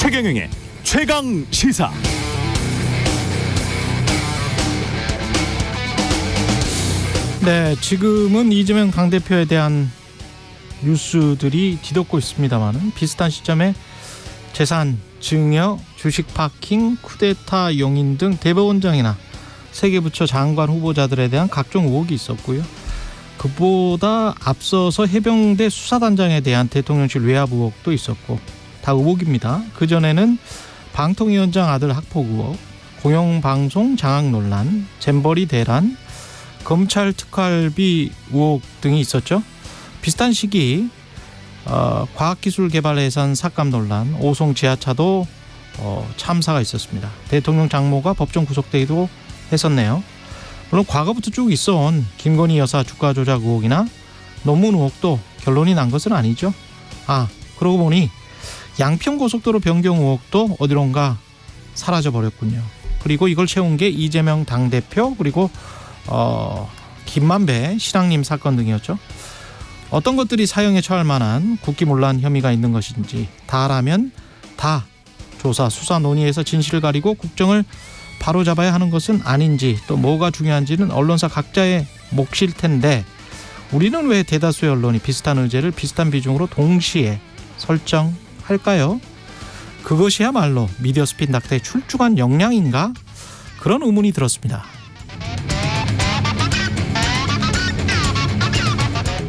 최경영의 최강 시사. 네, 지금은 이재명 당대표에 대한 뉴스들이 뒤덮고 있습니다만 비슷한 시점에 재산 증여, 주식 파킹, 쿠데타 용인 등 대법원장이나 세계부처 장관 후보자들에 대한 각종 의혹이 있었고요. 그보다 앞서서 해병대 수사단장에 대한 대통령실 외압 의혹도 있었고 다 의혹입니다. 그전에는 방통위원장 아들 학폭 의혹, 공영방송 장악 논란, 잼버리 대란, 검찰 특활비 의혹 등이 있었죠. 비슷한 시기 과학기술 개발 예산 삭감 논란, 오송 지하차도 참사가 있었습니다. 대통령 장모가 법정 구속되기도 했었네요. 물론 과거부터 쭉 있어온 김건희 여사 주가 조작 의혹이나 논문 의혹도 결론이 난 것은 아니죠. 그러고 보니 양평고속도로 변경 의혹도 어디론가 사라져버렸군요. 그리고 이걸 채운 게 이재명 당대표 그리고 김만배 신앙님 사건 등이었죠. 어떤 것들이 사형에 처할 만한 국기문란 혐의가 있는 것인지 다라면 다 조사 수사 논의에서 진실을 가리고 국정을 바로잡아야 하는 것은 아닌지, 또 뭐가 중요한지는 언론사 각자의 몫일 텐데 우리는 왜 대다수의 언론이 비슷한 의제를 비슷한 비중으로 동시에 설정할까요? 그것이야말로 미디어 스핀 닥터의 출중한 역량인가? 그런 의문이 들었습니다.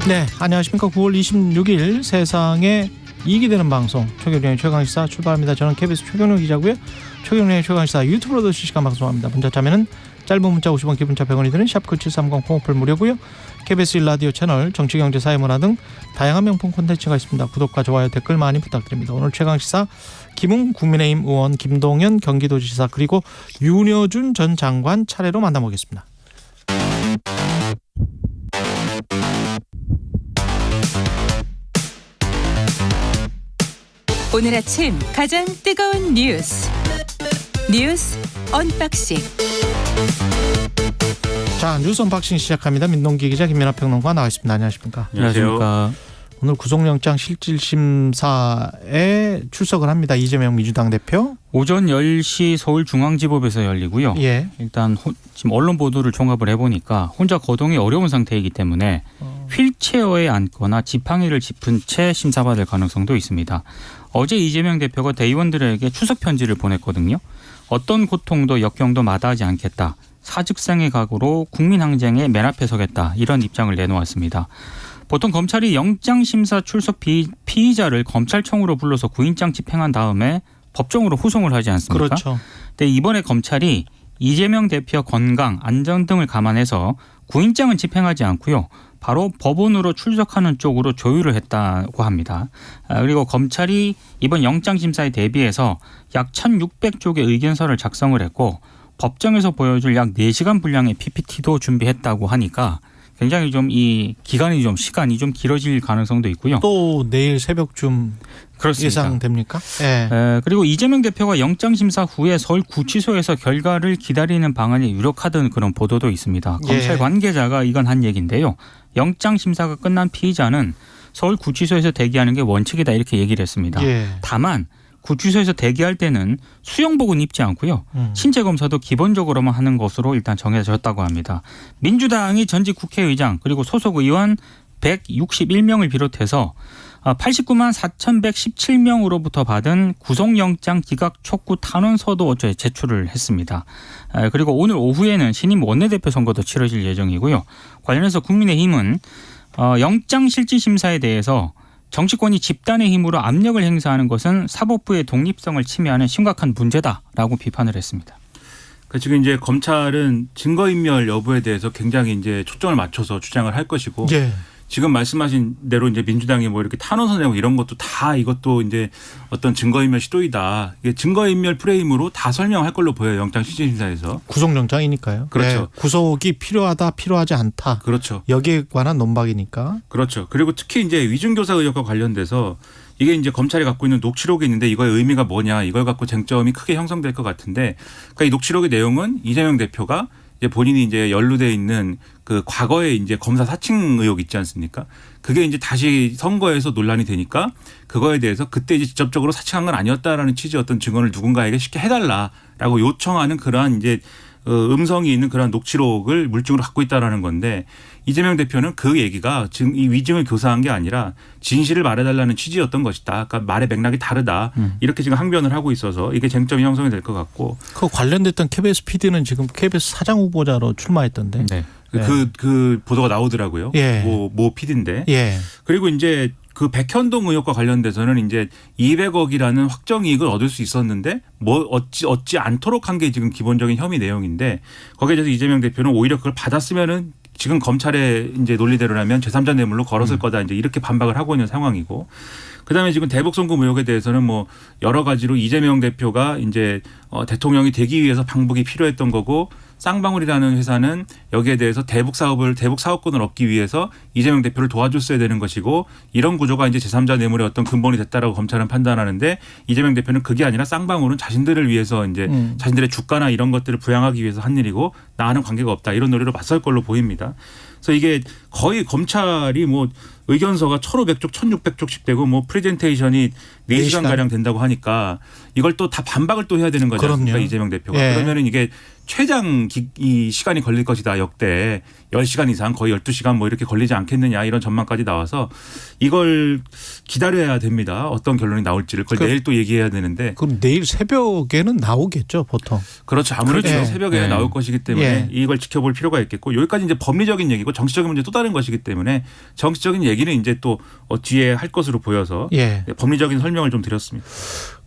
네, 안녕하십니까. 9월 26일 세상에 이익이 되는 방송 최경영의 최강시사 출발합니다. 저는 KBS 최경영 기자고요. 최경영의 최강시사 유튜브로도 실시간 방송합니다. 문자 참여는 짧은 문자 50원, 기본자 100원이 드는 샵9730 콩오플 무료고요. KBS 1라디오 채널 정치경제 사회문화 등 다양한 명품 콘텐츠가 있습니다. 구독과 좋아요 댓글 많이 부탁드립니다. 오늘 최강시사 김웅 국민의힘 의원, 김동연 경기도지사 그리고 윤여준 전 장관 차례로 만나보겠습니다. 오늘 아침 가장 뜨거운 뉴스 언박싱. 자, 뉴스 언박싱 시작합니다. 민동기 기자, 김민하 평론가 나와 있습니다. 안녕하십니까? 안녕하십니까? 오늘 구속영장 실질심사에 출석을 합니다. 이재명 민주당 대표. 오전 10시 서울중앙지법에서 열리고요. 예. 일단 지금 언론 보도를 종합을 해보니까 혼자 거동이 어려운 상태이기 때문에 휠체어에 앉거나 지팡이를 짚은 채 심사받을 가능성도 있습니다. 어제 이재명 대표가 대의원들에게 추석 편지를 보냈거든요. 어떤 고통도 역경도 마다하지 않겠다. 사직생의 각오로 국민항쟁에 맨 앞에 서겠다. 이런 입장을 내놓았습니다. 보통 검찰이 영장심사 출석 피의자를 검찰청으로 불러서 구인장 집행한 다음에 법정으로 후송을 하지 않습니까? 그렇죠. 근데 이번에 검찰이 이재명 대표 건강, 안전 등을 감안해서 구인장은 집행하지 않고요. 바로 법원으로 출석하는 쪽으로 조율을 했다고 합니다. 그리고 검찰이 이번 영장심사에 대비해서 약 1,600쪽의 의견서를 작성을 했고 법정에서 보여줄 약 4시간 분량의 PPT도 준비했다고 하니까 굉장히 좀 이 시간이 좀 길어질 가능성도 있고요. 또 내일 새벽쯤 그렇습니다. 예상됩니까? 예. 그리고 이재명 대표가 영장심사 후에 서울구치소에서 결과를 기다리는 방안이 유력하던 그런 보도도 있습니다. 검찰 관계자가 이건 한 얘기인데요. 영장심사가 끝난 피의자는 서울구치소에서 대기하는 게 원칙이다 이렇게 얘기를 했습니다. 다만 구치소에서 대기할 때는 수영복은 입지 않고요. 신체 검사도 기본적으로만 하는 것으로 일단 정해졌다고 합니다. 민주당이 전직 국회의장 그리고 소속 의원 161명을 비롯해서 89만 4,117명으로부터 받은 구속영장 기각 촉구 탄원서도 어제 제출을 했습니다. 그리고 오늘 오후에는 신임 원내대표 선거도 치러질 예정이고요. 관련해서 국민의힘은 영장실질심사에 대해서 정치권이 집단의 힘으로 압력을 행사하는 것은 사법부의 독립성을 침해하는 심각한 문제다라고 비판을 했습니다. 지금 이제 검찰은 증거인멸 여부에 대해서 굉장히 이제 초점을 맞춰서 주장을 할 것이고 지금 말씀하신 대로 이제 민주당이 뭐 이렇게 탄원서 내고 이런 것도 다 이것도 이제 어떤 증거인멸 시도이다. 이게 증거인멸 프레임으로 다 설명할 걸로 보여요. 영장실질심사에서. 구속영장이니까요. 그렇죠. 구속이 필요하다, 필요하지 않다. 그렇죠. 여기에 관한 논박이니까. 그렇죠. 그리고 특히 이제 위중교사 의혹과 관련돼서 이게 이제 검찰이 갖고 있는 녹취록이 있는데 이거의 의미가 뭐냐 이걸 갖고 쟁점이 크게 형성될 것 같은데 그러니까 이 녹취록의 내용은 이재명 대표가 이제 본인이 이제 연루돼 있는 그 과거에 이제 검사 사칭 의혹 있지 않습니까? 그게 이제 다시 선거에서 논란이 되니까 그거에 대해서 그때 이제 직접적으로 사칭한 건 아니었다라는 취지의 어떤 증언을 누군가에게 쉽게 해달라라고 요청하는 그러한 이제 음성이 있는 그런 녹취록을 물증으로 갖고 있다라는 건데 이재명 대표는 그 얘기가 지금 이 위증을 교사한 게 아니라 진실을 말해달라는 취지였던 것이다. 그러니까 말의 맥락이 다르다. 이렇게 지금 항변을 하고 있어서 이게 쟁점이 형성이 될 것 같고. 그 관련됐던 KBS PD는 지금 KBS 사장 후보자로 출마했던데. 네. 그 보도가 나오더라고요. 예. 모 PD인데. 예. 그리고 이제 그 백현동 의혹과 관련돼서는 이제 200억이라는 확정 이익을 얻을 수 있었는데 뭐 얻지 않도록 한 게 지금 기본적인 혐의 내용인데 거기에 대해서 이재명 대표는 오히려 그걸 받았으면은 지금 검찰의 이제 논리대로라면 제3자 뇌물로 걸었을 거다 이제 이렇게 반박을 하고 있는 상황이고 그다음에 지금 대북 송금 의혹에 대해서는 뭐 여러 가지로 이재명 대표가 이제 대통령이 되기 위해서 방북이 필요했던 거고 쌍방울이라는 회사는 여기에 대해서 대북 사업권을 얻기 위해서 이재명 대표를 도와줬어야 되는 것이고 이런 구조가 이제 제3자 뇌물의 어떤 근본이 됐다라고 검찰은 판단하는데 이재명 대표는 그게 아니라 쌍방울은 자신들을 위해서 이제 자신들의 주가나 이런 것들을 부양하기 위해서 한 일이고 나와는 관계가 없다 이런 논리로 맞설 걸로 보입니다. 그래서 이게 거의 검찰이 뭐 의견서가 1,500쪽, 1,600쪽씩 되고 뭐 프레젠테이션이 4시간 가량 된다고 하니까 이걸 또 다 반박을 또 해야 되는 거죠. 그러니까 이재명 대표가. 예. 그러면은 이게 최장 이 시간이 걸릴 것이다. 역대 10시간 이상 거의 12시간 뭐 이렇게 걸리지 않겠느냐 이런 전망까지 나와서 이걸 기다려야 됩니다. 어떤 결론이 나올지를 그걸 내일 또 얘기해야 되는데. 그럼 내일 새벽에는 나오겠죠, 보통. 그렇죠. 아무래도 그렇죠. 새벽에 네. 나올 것이기 때문에 예. 이걸 지켜볼 필요가 있겠고 여기까지 이제 법리적인 얘기고 정치적인 문제 또 다른 것이기 때문에 정치적인 얘기는 이제 또 뒤에 할 것으로 보여서 예. 법리적인 설명을 좀 드렸습니다.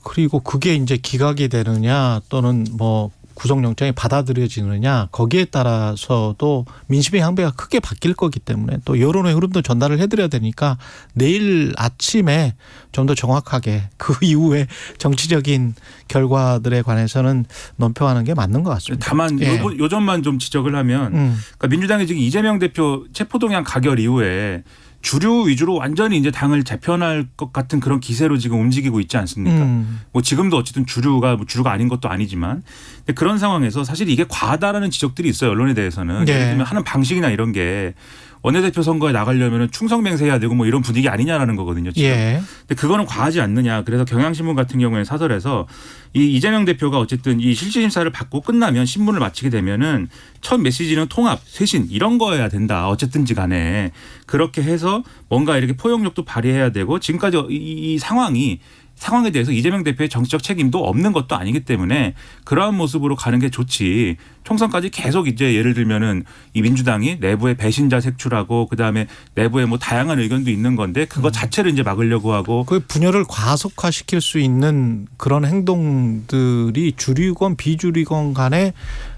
그리고 그게 이제 기각이 되느냐 또는 뭐 구속영장이 받아들여지느냐 거기에 따라서도 민심의 향배가 크게 바뀔 거기 때문에 또 여론의 흐름도 전달을 해드려야 되니까 내일 아침에 좀 더 정확하게 그 이후에 정치적인 결과들에 관해서는 논평하는 게 맞는 것 같습니다. 다만 예. 요 점만 좀 지적을 하면 그러니까 민주당이 지금 이재명 대표 체포동향 가결 이후에 주류 위주로 완전히 이제 당을 재편할 것 같은 그런 기세로 지금 움직이고 있지 않습니까? 뭐 지금도 어쨌든 주류가 아닌 것도 아니지만 근데 그런 상황에서 사실 이게 과하다라는 지적들이 있어요. 언론에 대해서는. 네. 예를 들면 하는 방식이나 이런 게 원내대표 선거에 나가려면 충성맹세해야 되고 뭐 이런 분위기 아니냐라는 거거든요. 지금. 예. 근데 그거는 과하지 않느냐. 그래서 경향신문 같은 경우에는 사설에서 이 이재명 대표가 어쨌든 이 실질심사를 받고 끝나면 신문을 마치게 되면은 첫 메시지는 통합, 쇄신 이런 거여야 된다. 어쨌든지 간에 그렇게 해서 뭔가 이렇게 포용력도 발휘해야 되고 지금까지 이 상황에 대해서 이재명 대표의 정치적 책임도 없는 것도 아니기 때문에 그러한 모습으로 가는 게 좋지. 총선까지 계속 이제 예를 들면은 이 민주당이 내부에 배신자 색출하고 그다음에 내부에 뭐 다양한 의견도 있는 건데 그거 자체를 이제 막으려고 하고 그 분열을 과속화시킬 수 있는 그런 행동들이 주류건 비주류건 간에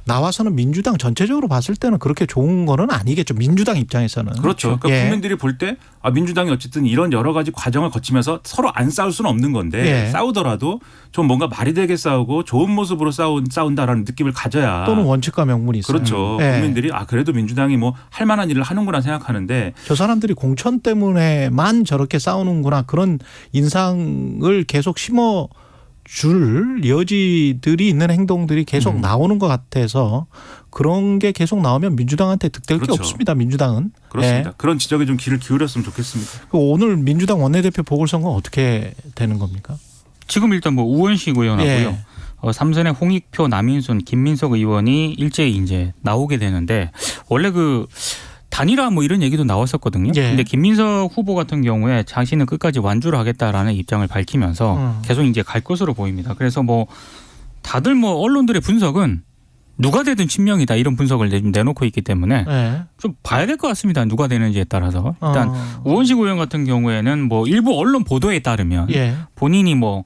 나와서는 민주당 전체적으로 봤을 때는 그렇게 좋은 거는 아니겠죠. 민주당 입장에서는. 그렇죠. 그러니까 예. 국민들이 볼 때 민주당이 어쨌든 이런 여러 가지 과정을 거치면서 서로 안 싸울 수는 없는 건데 예. 싸우더라도 좀 뭔가 말이 되게 싸우고 좋은 모습으로 싸운다라는 느낌을 가져야 또는 원칙과 명분이 있어요. 그렇죠. 예. 국민들이 그래도 민주당이 뭐 할 만한 일을 하는구나 생각하는데 저 사람들이 공천 때문에만 저렇게 싸우는구나 그런 인상을 계속 심어줄 여지들이 있는 행동들이 계속 나오는 것 같아서 그런 게 계속 나오면 민주당한테 득될 그렇죠. 게 없습니다. 민주당은. 그렇습니다. 예. 그런 지적에 좀 귀를 기울였으면 좋겠습니다. 오늘 민주당 원내대표 보궐선거 어떻게 되는 겁니까? 지금 일단 뭐 우원식 의원하고요. 예. 삼선의 홍익표, 남인순, 김민석 의원이 일제히 이제 나오게 되는데 원래 그 단일화 뭐 이런 얘기도 나왔었거든요. 예. 근데 김민석 후보 같은 경우에 자신은 끝까지 완주를 하겠다라는 입장을 밝히면서 계속 이제 갈 것으로 보입니다. 그래서 뭐 다들 뭐 언론들의 분석은 누가 되든 친명이다 이런 분석을 내놓고 있기 때문에 예. 좀 봐야 될 것 같습니다. 누가 되는지에 따라서. 일단 우원식 의원 같은 경우에는 뭐 일부 언론 보도에 따르면 예. 본인이 뭐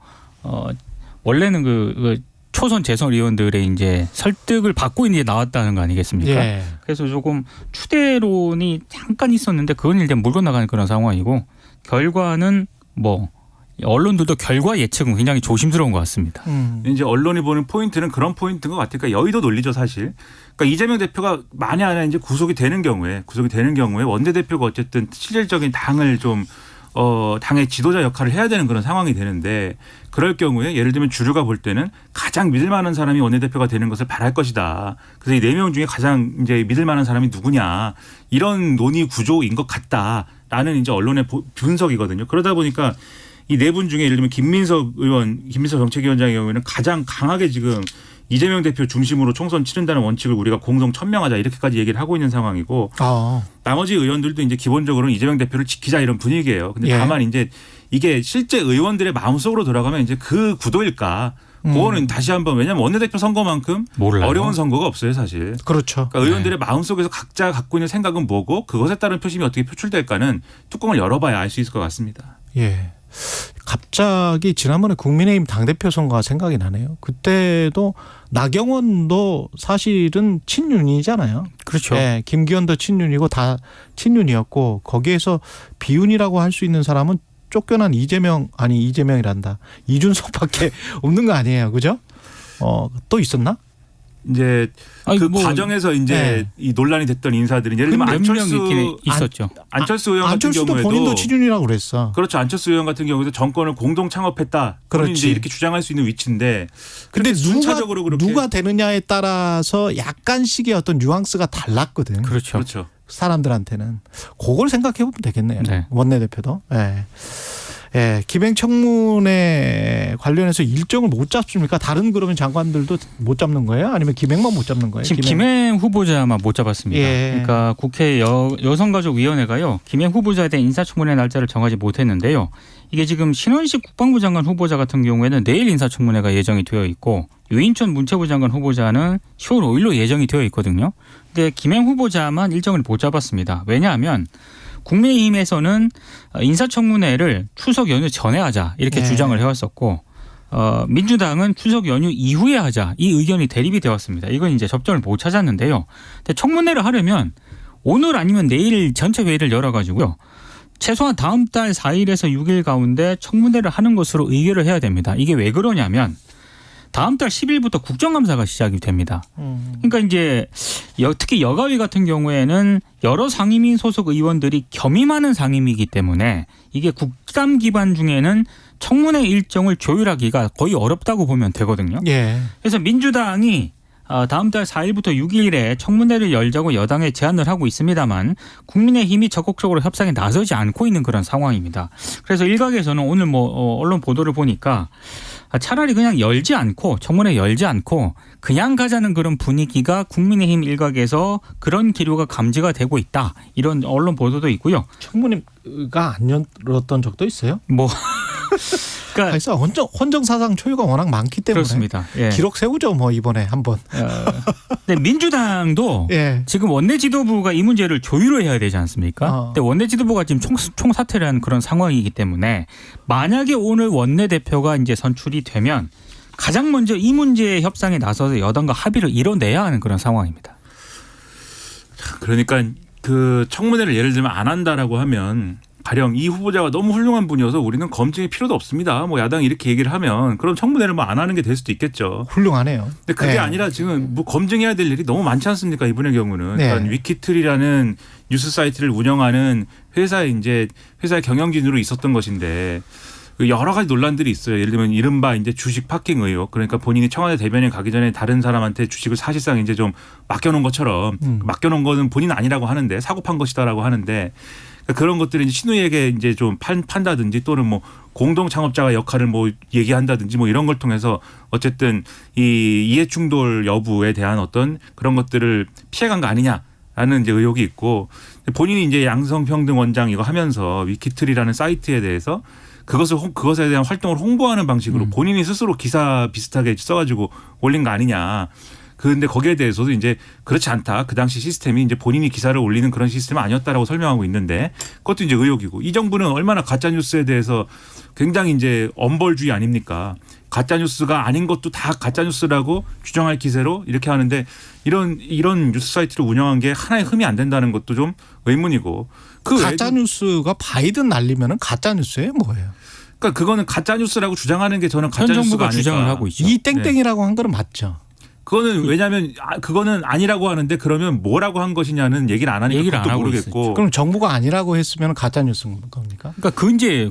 원래는 그 초선 재선 의원들의 이제 설득을 받고 이제 나왔다는 거 아니겠습니까? 예. 그래서 조금 추대론이 잠깐 있었는데 그건 일단 물고 나가는 그런 상황이고 결과는 뭐 언론들도 결과 예측은 굉장히 조심스러운 것 같습니다. 이제 언론이 보는 포인트는 그런 포인트인 것 같으니까 여의도 논리죠 사실. 그러니까 이재명 대표가 만에 하나 이제 구속이 되는 경우에 원내대표가 어쨌든 실질적인 당을 좀 당의 지도자 역할을 해야 되는 그런 상황이 되는데 그럴 경우에 예를 들면 주류가 볼 때는 가장 믿을 만한 사람이 원내대표가 되는 것을 바랄 것이다. 그래서 이 4명 중에 가장 이제 믿을 만한 사람이 누구냐 이런 논의 구조인 것 같다라는 이제 언론의 분석이거든요. 그러다 보니까 이 4분 중에 예를 들면 김민석 정책위원장의 경우에는 가장 강하게 지금 이재명 대표 중심으로 총선 치른다는 원칙을 우리가 공동 천명하자 이렇게까지 얘기를 하고 있는 상황이고 나머지 의원들도 이제 기본적으로는 이재명 대표를 지키자 이런 분위기예요. 근데 다만 이제 이게 실제 의원들의 마음속으로 돌아가면 이제 그 구도일까? 그거는 다시 한번 왜냐하면 원내대표 선거만큼 몰라요. 어려운 선거가 없어요 사실. 그렇죠. 그러니까 의원들의 마음속에서 각자 갖고 있는 생각은 뭐고 그것에 따른 표심이 어떻게 표출될까는 뚜껑을 열어봐야 알 수 있을 것 같습니다. 예. 갑자기 지난번에 국민의힘 당대표 선거가 생각이 나네요. 그때도 나경원도 사실은 친윤이잖아요. 그렇죠. 예, 김기현도 친윤이고 다 친윤이었고 거기에서 비윤이라고 할 수 있는 사람은 쫓겨난 이재명이란다. 이준석밖에 없는 거 아니에요. 그죠? 또 있었나? 이제 과정에서 이제 이 논란이 됐던 인사들은 예를 들면 안철수 있었죠. 안철수 의원 같은 안철수도 경우에도 본인도 친윤이라고 그랬어. 그렇죠. 안철수 의원 같은 경우에도 정권을 공동 창업했다. 그렇지. 이제 이렇게 주장할 수 있는 위치인데. 근데 누가 되느냐에 따라서 약간씩의 어떤 뉘앙스가 달랐거든. 그렇죠. 사람들한테는 그걸 생각해 보면 되겠네요. 네. 원내대표도. 예. 예, 기맹청문회 관련해서 일정을 못 잡습니까? 다른 그러면 장관들도 못 잡는 거예요? 아니면 기맹만 못 잡는 거예요? 지금 기맹 후보자만 못 잡았습니다. 예. 그러니까 국회 여성가족위원회가요. 기맹 후보자에 대한 인사청문회 날짜를 정하지 못했는데요. 이게 지금 신원식 국방부 장관 후보자 같은 경우에는 내일 인사청문회가 예정이 되어 있고 유인촌 문체부 장관 후보자는 10월 5일로 예정이 되어 있거든요. 근데 기맹 후보자만 일정을 못 잡았습니다. 왜냐하면 국민의힘에서는 인사청문회를 추석 연휴 전에 하자 이렇게 주장을 해왔었고 민주당은 추석 연휴 이후에 하자 이 의견이 대립이 되었습니다. 이건 이제 접점을 못 찾았는데요. 근데 청문회를 하려면 오늘 아니면 내일 전체 회의를 열어가지고요. 최소한 다음 달 4일에서 6일 가운데 청문회를 하는 것으로 의결을 해야 됩니다. 이게 왜 그러냐면 다음 달 10일부터 국정감사가 시작이 됩니다. 그러니까 이제 특히 여가위 같은 경우에는 여러 상임위 소속 의원들이 겸임하는 상임위이기 때문에 이게 국감 기반 중에는 청문회 일정을 조율하기가 거의 어렵다고 보면 되거든요. 예. 그래서 민주당이 다음 달 4일부터 6일에 청문회를 열자고 여당에 제안을 하고 있습니다만 국민의힘이 적극적으로 협상에 나서지 않고 있는 그런 상황입니다. 그래서 일각에서는 오늘 언론 보도를 보니까 차라리 그냥 청문회 열지 않고 그냥 가자는 그런 분위기가 국민의힘 일각에서 그런 기류가 감지가 되고 있다. 이런 언론 보도도 있고요. 청문회가 안 열었던 적도 있어요? 그러니까 헌정사상 초유가 워낙 많기 때문에 그렇습니다. 예. 기록 세우죠. 이번에 한번. 근데 민주당도 지금 원내 지도부가 이 문제를 조율해야 되지 않습니까? 근데 원내 지도부가 지금 총사퇴를 한 그런 상황이기 때문에 만약에 오늘 원내대표가 이제 선출이 되면 가장 먼저 이 문제의 협상에 나서서 여당과 합의를 이뤄내야 하는 그런 상황입니다. 그러니까 그 청문회를 예를 들면 안 한다라고 하면 가령 이 후보자가 너무 훌륭한 분이어서 우리는 검증이 필요도 없습니다. 야당이 이렇게 얘기를 하면 그럼 청문회를 안 하는 게 될 수도 있겠죠. 훌륭하네요. 근데 그게 아니라 지금 검증해야 될 일이 너무 많지 않습니까? 이분의 경우는. 그러니까 위키트리라는 뉴스 사이트를 운영하는 회사의 경영진으로 있었던 것인데 여러 가지 논란들이 있어요. 예를 들면 이른바 이제 주식 파킹 의혹. 그러니까 본인이 청와대 대변인 가기 전에 다른 사람한테 주식을 사실상 이제 좀 맡겨놓은 것처럼 맡겨놓은 거는 본인 아니라고 하는데 사고 판 것이다라고 하는데 그런 것들을 이제 신우이에게 이제 좀 판다든지 또는 공동 창업자가 역할을 얘기한다든지 이런 걸 통해서 어쨌든 이 이해 충돌 여부에 대한 어떤 그런 것들을 피해간 거 아니냐라는 이제 의혹이 있고 본인이 이제 양성평등 원장 이거 하면서 위키트리라는 사이트에 대해서 그것에 대한 활동을 홍보하는 방식으로 본인이 스스로 기사 비슷하게 써가지고 올린 거 아니냐. 그런데 거기에 대해서도 이제 그렇지 않다. 그 당시 시스템이 이제 본인이 기사를 올리는 그런 시스템은 아니었다라고 설명하고 있는데 그것도 이제 의혹이고 이 정부는 얼마나 가짜 뉴스에 대해서 굉장히 이제 엄벌주의 아닙니까? 가짜 뉴스가 아닌 것도 다 가짜 뉴스라고 주장할 기세로 이렇게 하는데 이런 뉴스 사이트를 운영한 게 하나의 흠이 안 된다는 것도 좀 의문이고 가짜 뉴스가 바이든 날리면은 가짜 뉴스예요, 뭐예요? 그러니까 그거는 가짜 뉴스라고 주장하는 게 저는 가짜 뉴스가 아닐까. 주장을 하고 있죠. 이 땡땡이라고 한 거는 맞죠. 그거는 왜냐하면 그거는 아니라고 하는데 그러면 뭐라고 한 것이냐는 얘기를 안 하니까 얘기를 안 그것도 하고 모르겠고. 있었죠. 그럼 정부가 아니라고 했으면 가짜 뉴스인 겁니까? 그러니까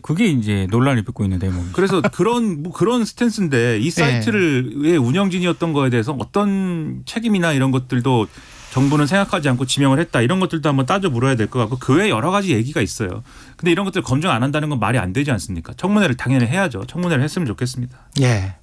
그게 이제 논란을 빚고 있는 대목입니다. 그래서 그런 스탠스인데 이 사이트의 운영진이었던 거에 대해서 어떤 책임이나 이런 것들도 정부는 생각하지 않고 지명을 했다. 이런 것들도 한번 따져 물어야 될 것 같고 그 외에 여러 가지 얘기가 있어요. 근데 이런 것들 검증 안 한다는 건 말이 안 되지 않습니까? 청문회를 당연히 해야죠. 청문회를 했으면 좋겠습니다. 예.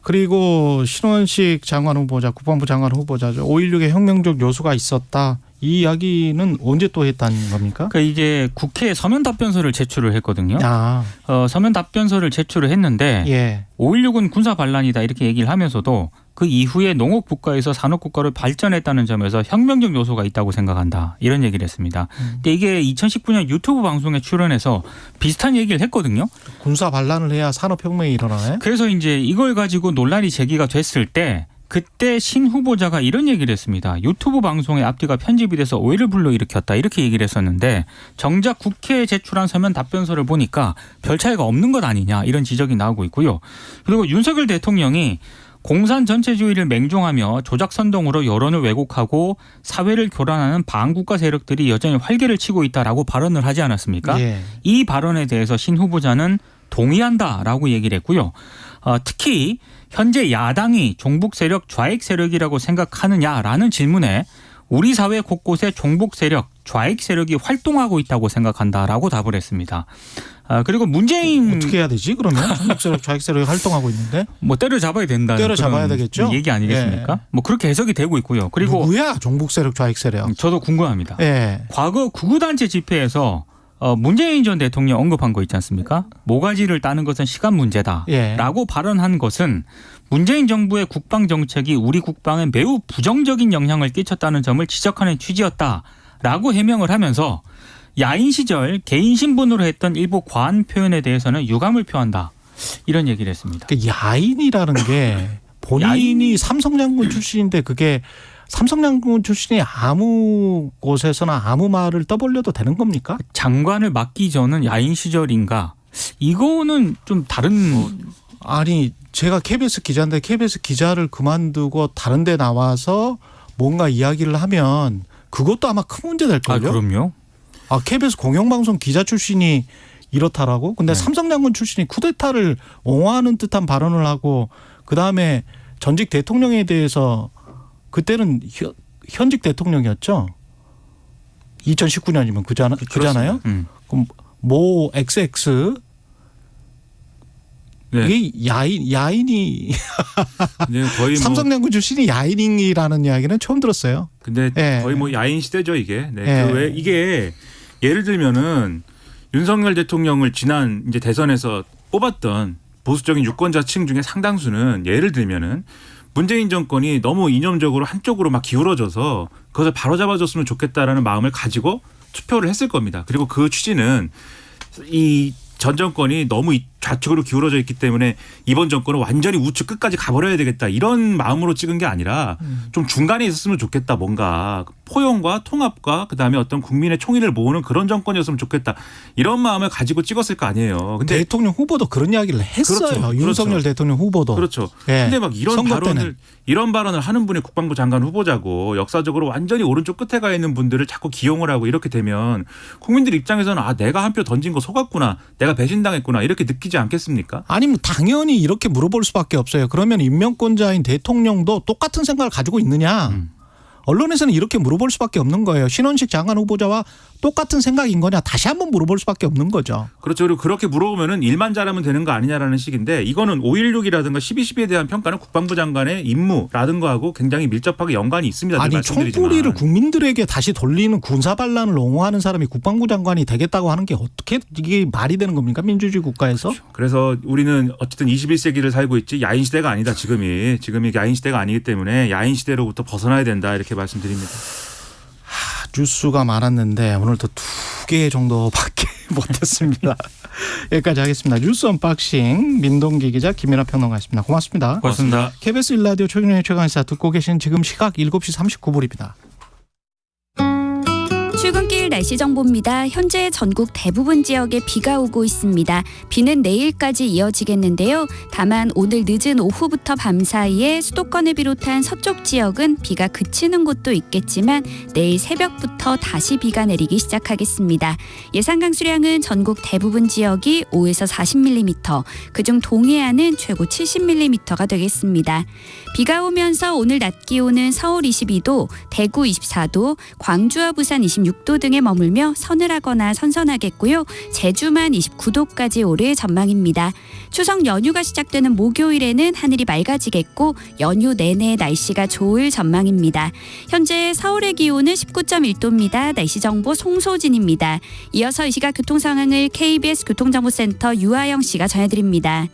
그리고 신원식 장관 후보자, 국방부 장관 후보자죠. 5.16에 혁명적 요소가 있었다. 이 이야기는 언제 또 했다는 겁니까? 그러니까 이제 국회에 서면 답변서를 제출을 했거든요. 아, 서면 답변서를 제출을 했는데 예. 5.16은 군사 반란이다 이렇게 얘기를 하면서도 그 이후에 농업 국가에서 산업 국가를 발전했다는 점에서 혁명적 요소가 있다고 생각한다. 이런 얘기를 했습니다. 근데 이게 2019년 유튜브 방송에 출연해서 비슷한 얘기를 했거든요. 군사 반란을 해야 산업혁명이 일어나요? 그래서 이제 이걸 가지고 논란이 제기가 됐을 때 그때 신 후보자가 이런 얘기를 했습니다. 유튜브 방송의 앞뒤가 편집이 돼서 오해를 불러일으켰다 이렇게 얘기를 했었는데 정작 국회에 제출한 서면 답변서를 보니까 별 차이가 없는 것 아니냐 이런 지적이 나오고 있고요. 그리고 윤석열 대통령이 공산 전체주의를 맹종하며 조작 선동으로 여론을 왜곡하고 사회를 교란하는 반국가 세력들이 여전히 활개를 치고 있다라고 발언을 하지 않았습니까? 예. 이 발언에 대해서 신 후보자는 동의한다라고 얘기를 했고요. 특히 현재 야당이 종북 세력, 좌익 세력이라고 생각하느냐라는 질문에 우리 사회 곳곳에 종북 세력, 좌익 세력이 활동하고 있다고 생각한다라고 답을 했습니다. 그리고 문재인 어떻게 해야 되지? 그러면 종북 세력, 좌익 세력이 활동하고 있는데 뭐 때려잡아야 된다는 때려잡아야 그런 되겠죠? 얘기 아니겠습니까? 예. 뭐 그렇게 해석이 되고 있고요. 그리고 누구야? 종북 세력, 좌익 세력. 저도 궁금합니다. 예. 과거 구구단체 집회에서 문재인 전 대통령 언급한 거 있지 않습니까? 모가지를 따는 것은 시간 문제다라고 예. 발언한 것은 문재인 정부의 국방 정책이 우리 국방에 매우 부정적인 영향을 끼쳤다는 점을 지적하는 취지였다라고 해명을 하면서 야인 시절 개인 신분으로 했던 일부 과한 표현에 대해서는 유감을 표한다. 이런 얘기를 했습니다. 그 야인이라는 게 본인이 삼성장군 출신인데 그게 삼성장군 출신이 아무 곳에서나 아무 말을 떠벌려도 되는 겁니까? 장관을 맡기 전은 야인 시절인가? 이거는 좀 다른 아니 제가 KBS 기자인데 KBS 기자를 그만두고 다른 데 나와서 뭔가 이야기를 하면 그것도 아마 큰 문제 될 걸요. 그럼요. KBS 공영방송 기자 출신이 이렇다라고? 근데 네. 삼성장군 출신이 쿠데타를 옹호하는 듯한 발언을 하고 그다음에 전직 대통령에 대해서 그때는 현직 대통령이었죠. 2019년이면 그잖아요. 그럼 모 XX 네. 이게 야인이 네, 거의 삼성장군 출신이 야인이라는 이야기는 처음 들었어요. 근데 예. 거의 뭐 야인 시대죠 이게. 네. 예. 왜 이게 예를 들면은 윤석열 대통령을 지난 이제 대선에서 뽑았던 보수적인 유권자층 중에 상당수는 예를 들면은 문재인 정권이 너무 이념적으로 한쪽으로 막 기울어져서 그것을 바로잡아줬으면 좋겠다라는 마음을 가지고 투표를 했을 겁니다. 그리고 그 취지는 이 전 정권이 너무 좌측으로 기울어져 있기 때문에 이번 정권은 완전히 우측 끝까지 가버려야 되겠다 이런 마음으로 찍은 게 아니라 좀 중간에 있었으면 좋겠다. 뭔가 포용과 통합과 그다음에 어떤 국민의 총의를 모으는 그런 정권이었으면 좋겠다. 이런 마음을 가지고 찍었을 거 아니에요. 근데 대통령 후보도 그런 이야기를 했어요. 그렇죠. 윤석열 그렇죠. 대통령 후보도. 그렇죠. 예. 근데 막 이런 발언을 하는 분이 국방부 장관 후보자고 역사적으로 완전히 오른쪽 끝에 가 있는 분들을 자꾸 기용을 하고 이렇게 되면 국민들 입장에서는 내가 한 표 던진 거 속았구나. 내가 배신당했구나. 이렇게 느끼지 않겠습니까? 아니 뭐 당연히 이렇게 물어볼 수밖에 없어요. 그러면 임명권자인 대통령도 똑같은 생각을 가지고 있느냐. 언론에서는 이렇게 물어볼 수밖에 없는 거예요. 신원식 장관 후보자와 똑같은 생각인 거냐 다시 한번 물어볼 수밖에 없는 거죠. 그렇죠. 그리고 그렇게 물어보면은 일만 잘하면 되는 거 아니냐라는 식인데 이거는 5.16이라든가 12.12에 대한 평가는 국방부 장관의 임무라든가 하고 굉장히 밀접하게 연관이 있습니다. 아니 총뿌리를 국민들에게 다시 돌리는 군사 반란을 옹호하는 사람이 국방부 장관이 되겠다고 하는 게 어떻게 이게 말이 되는 겁니까? 민주주의 국가에서. 그렇죠. 그래서 우리는 어쨌든 21세기를 살고 있지 야인 시대가 아니다. 지금이 야인 시대가 아니기 때문에 야인 시대로부터 벗어나야 된다 이렇게 말씀드립니다. 뉴스가 많았는데 오늘도 2개 정도밖에 못했습니다. 여기까지 하겠습니다. 뉴스 언박싱 민동기 기자 김민하 평론가였습니다. 고맙습니다. 고맙습니다. KBS 1라디오 최경영의 최강시사 듣고 계신 지금 시각 7시 39분입니다. 출근길 날씨 정보입니다. 현재 전국 대부분 지역에 비가 오고 있습니다. 비는 내일까지 이어지겠는데요. 다만 오늘 늦은 오후부터 밤 사이에 수도권을 비롯한 서쪽 지역은 비가 그치는 곳도 있겠지만 내일 새벽부터 다시 비가 내리기 시작하겠습니다. 예상 강수량은 전국 대부분 지역이 5에서 40mm, 그중 동해안은 최고 70mm가 되겠습니다. 비가 오면서 오늘 낮 기온은 서울 22도, 대구 24도, 광주와 부산 26도 등에 머물며 서늘하거나 선선하겠고요. 제주만 29도까지 오를 전망입니다. 추석 연휴가 시작되는 목요일에는 하늘이 맑아지겠고 연휴 내내 날씨가 좋을 전망입니다. 현재 서울의 기온은 19.1도입니다. 날씨 정보 송소진입니다. 이어서 이 시각 교통 상황을 KBS 교통정보센터 유아영 씨가 전해드립니다.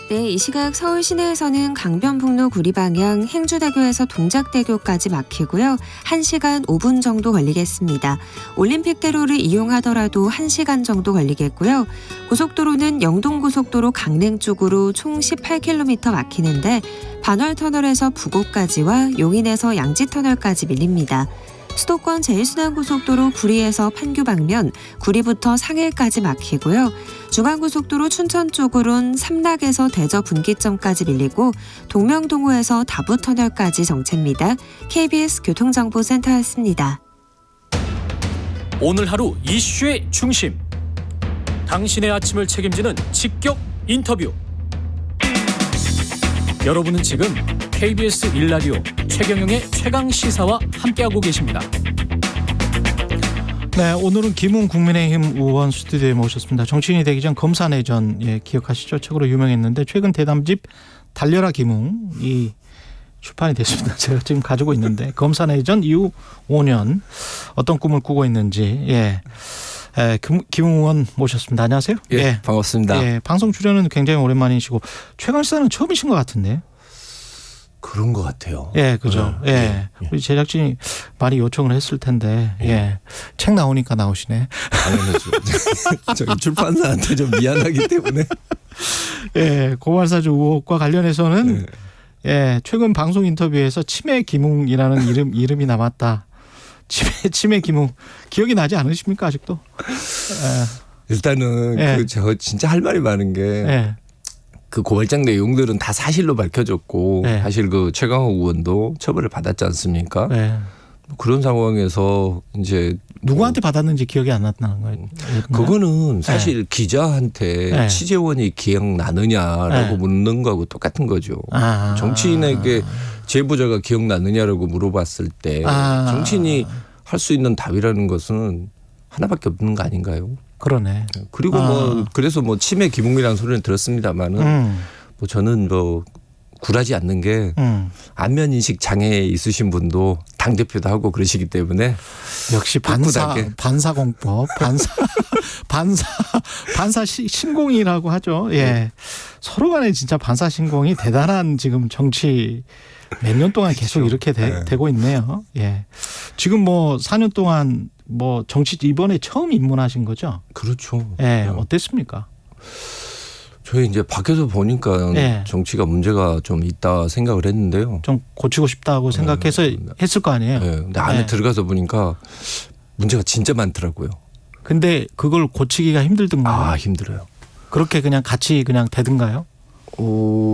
네, 이 시각 서울 시내에서는 강변북로 구리 방향 행주대교에서 동작대교까지 막히고요. 1시간 5분 정도 걸리겠습니다. 올림픽대로를 이용하더라도 1시간 정도 걸리겠고요. 고속도로는 영동고속도로 강릉 쪽으로 총 18km 막히는데 반월터널에서 부곡까지와 용인에서 양지터널까지 밀립니다. 수도권 제1순환고속도로 구리에서 판교 방면, 구리부터 상일까지 막히고요. 중앙고속도로 춘천 쪽으론 삼락에서 대저 분기점까지 밀리고 동명동호에서 다부터널까지 정체입니다. KBS 교통정보센터였습니다. 오늘 하루 이슈의 중심. 당신의 아침을 책임지는 직격 인터뷰. 여러분은 지금 KBS 1라디오 최경영의 최강시사와 함께하고 계십니다. 네, 오늘은 김웅 국민의힘 의원 스튜디오에 모셨습니다. 정치인이 되기 전 검사내전 기억하시죠? 책으로 유명했는데 최근 대담집 달려라 김웅이 출판이 됐습니다. 제가 지금 가지고 있는데 검사내전 이후 5년 어떤 꿈을 꾸고 있는지 김웅 의원 모셨습니다. 안녕하세요. 예, 반갑습니다. 예, 방송 출연은 굉장히 오랜만이시고 최강시사는 처음이신 것 같은데. 그런 것 같아요. 예, 그죠. 예. 우리 제작진이 많이 요청을 했을 텐데, 책 나오니까 나오시네. 당연하죠. 저희 출판사한테 좀 미안하기 때문에. 예, 고발사주 의혹과 관련해서는 최근 방송 인터뷰에서 치매 김웅이라는 이름이 남았다. 치매 김웅 기억이 나지 않으십니까 아직도? 일단은 저 진짜 할 말이 많은 게. 그 고발장 내용들은 다 사실로 밝혀졌고 사실 그 최강욱 의원도 처벌을 받았지 않습니까? 그런 상황에서 이제 누구한테 받았는지 기억이 안 났다는 거예요. 그거는 사실 기자한테 취재원이 기억나느냐라고 묻는 거하고 똑같은 거죠. 정치인에게 제보자가 기억나느냐라고 물어봤을 때 정치인이 할 수 있는 답이라는 것은 하나밖에 없는 거 아닌가요? 그러네. 그리고 그래서 치매 기붕이라는 소리는 들었습니다만은 저는 굴하지 않는 게 안면 인식 장애 있으신 분도 당 대표도 하고 그러시기 때문에 역시 반사공법 반사 신공이라고 하죠. 예, 서로 간에 진짜 반사 신공이 대단한 지금 정치 몇 년 동안 계속 이렇게 되고 있네요. 예, 지금 4년 동안 정치 이번에 처음 입문하신 거죠? 그렇죠. 예, 어땠습니까? 저희 이제 밖에서 보니까 정치가 문제가 좀 있다 생각을 했는데요. 좀 고치고 싶다고 생각해서 했을 거 아니에요. 근데 안에 들어가서 보니까 문제가 진짜 많더라고요. 근데 그걸 고치기가 힘들던가요? 힘들어요. 그렇게 그냥 같이 그냥 되든가요?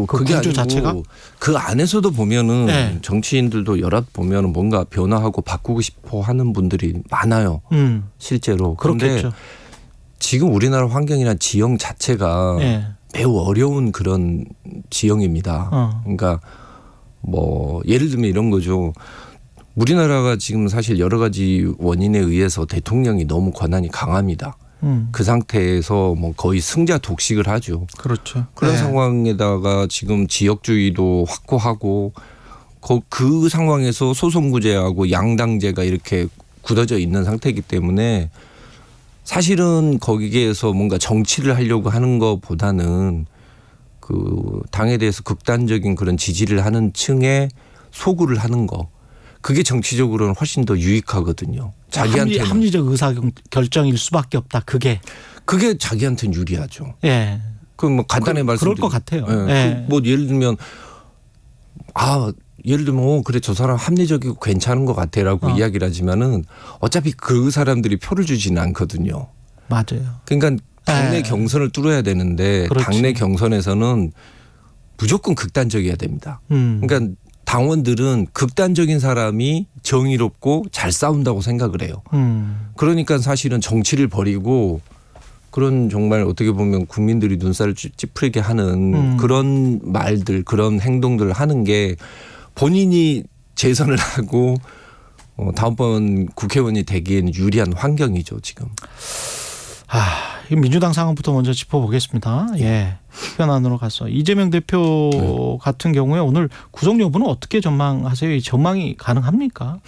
그게 구조 자체가? 그 안에서도 보면은 정치인들도 여럿 보면은 뭔가 변화하고 바꾸고 싶어 하는 분들이 많아요. 실제로. 그런데 지금 우리나라 환경이나 지형 자체가 매우 어려운 그런 지형입니다. 그러니까 예를 들면 이런 거죠. 우리나라가 지금 사실 여러 가지 원인에 의해서 대통령이 너무 권한이 강합니다. 그 상태에서 거의 승자 독식을 하죠. 그렇죠. 그런 상황에다가 지금 지역주의도 확고하고 그 상황에서 소선구제하고 양당제가 이렇게 굳어져 있는 상태이기 때문에 사실은 거기에서 뭔가 정치를 하려고 하는 것보다는 그 당에 대해서 극단적인 그런 지지를 하는 층에 소구를 하는 거. 그게 정치적으로는 훨씬 더 유익하거든요. 자기한테는 합리적 의사 결정일 수밖에 없다. 그게 자기한테는 유리하죠. 예. 그럼 간단히 말씀드리면 그럴 것 같아요. 예를 들면 예를 들면 그래 저 사람 합리적이고 괜찮은 것 같아라고 이야기를 하지만은 어차피 그 사람들이 표를 주지는 않거든요. 맞아요. 그러니까 당내 경선을 뚫어야 되는데 그렇지. 당내 경선에서는 무조건 극단적이어야 됩니다. 그러니까 당원들은 극단적인 사람이 정의롭고 잘 싸운다고 생각을 해요. 그러니까 사실은 정치를 버리고 그런 정말 어떻게 보면 국민들이 눈살을 찌푸리게 하는 그런 말들 그런 행동들을 하는 게 본인이 재선을 하고 다음번 국회의원이 되기에는 유리한 환경이죠 지금. 민주당 상황부터 먼저 짚어보겠습니다. 예. 현안으로 가서 이재명 대표 같은 경우에 오늘 구속 여부는 어떻게 전망하세요? 이 전망이 가능합니까?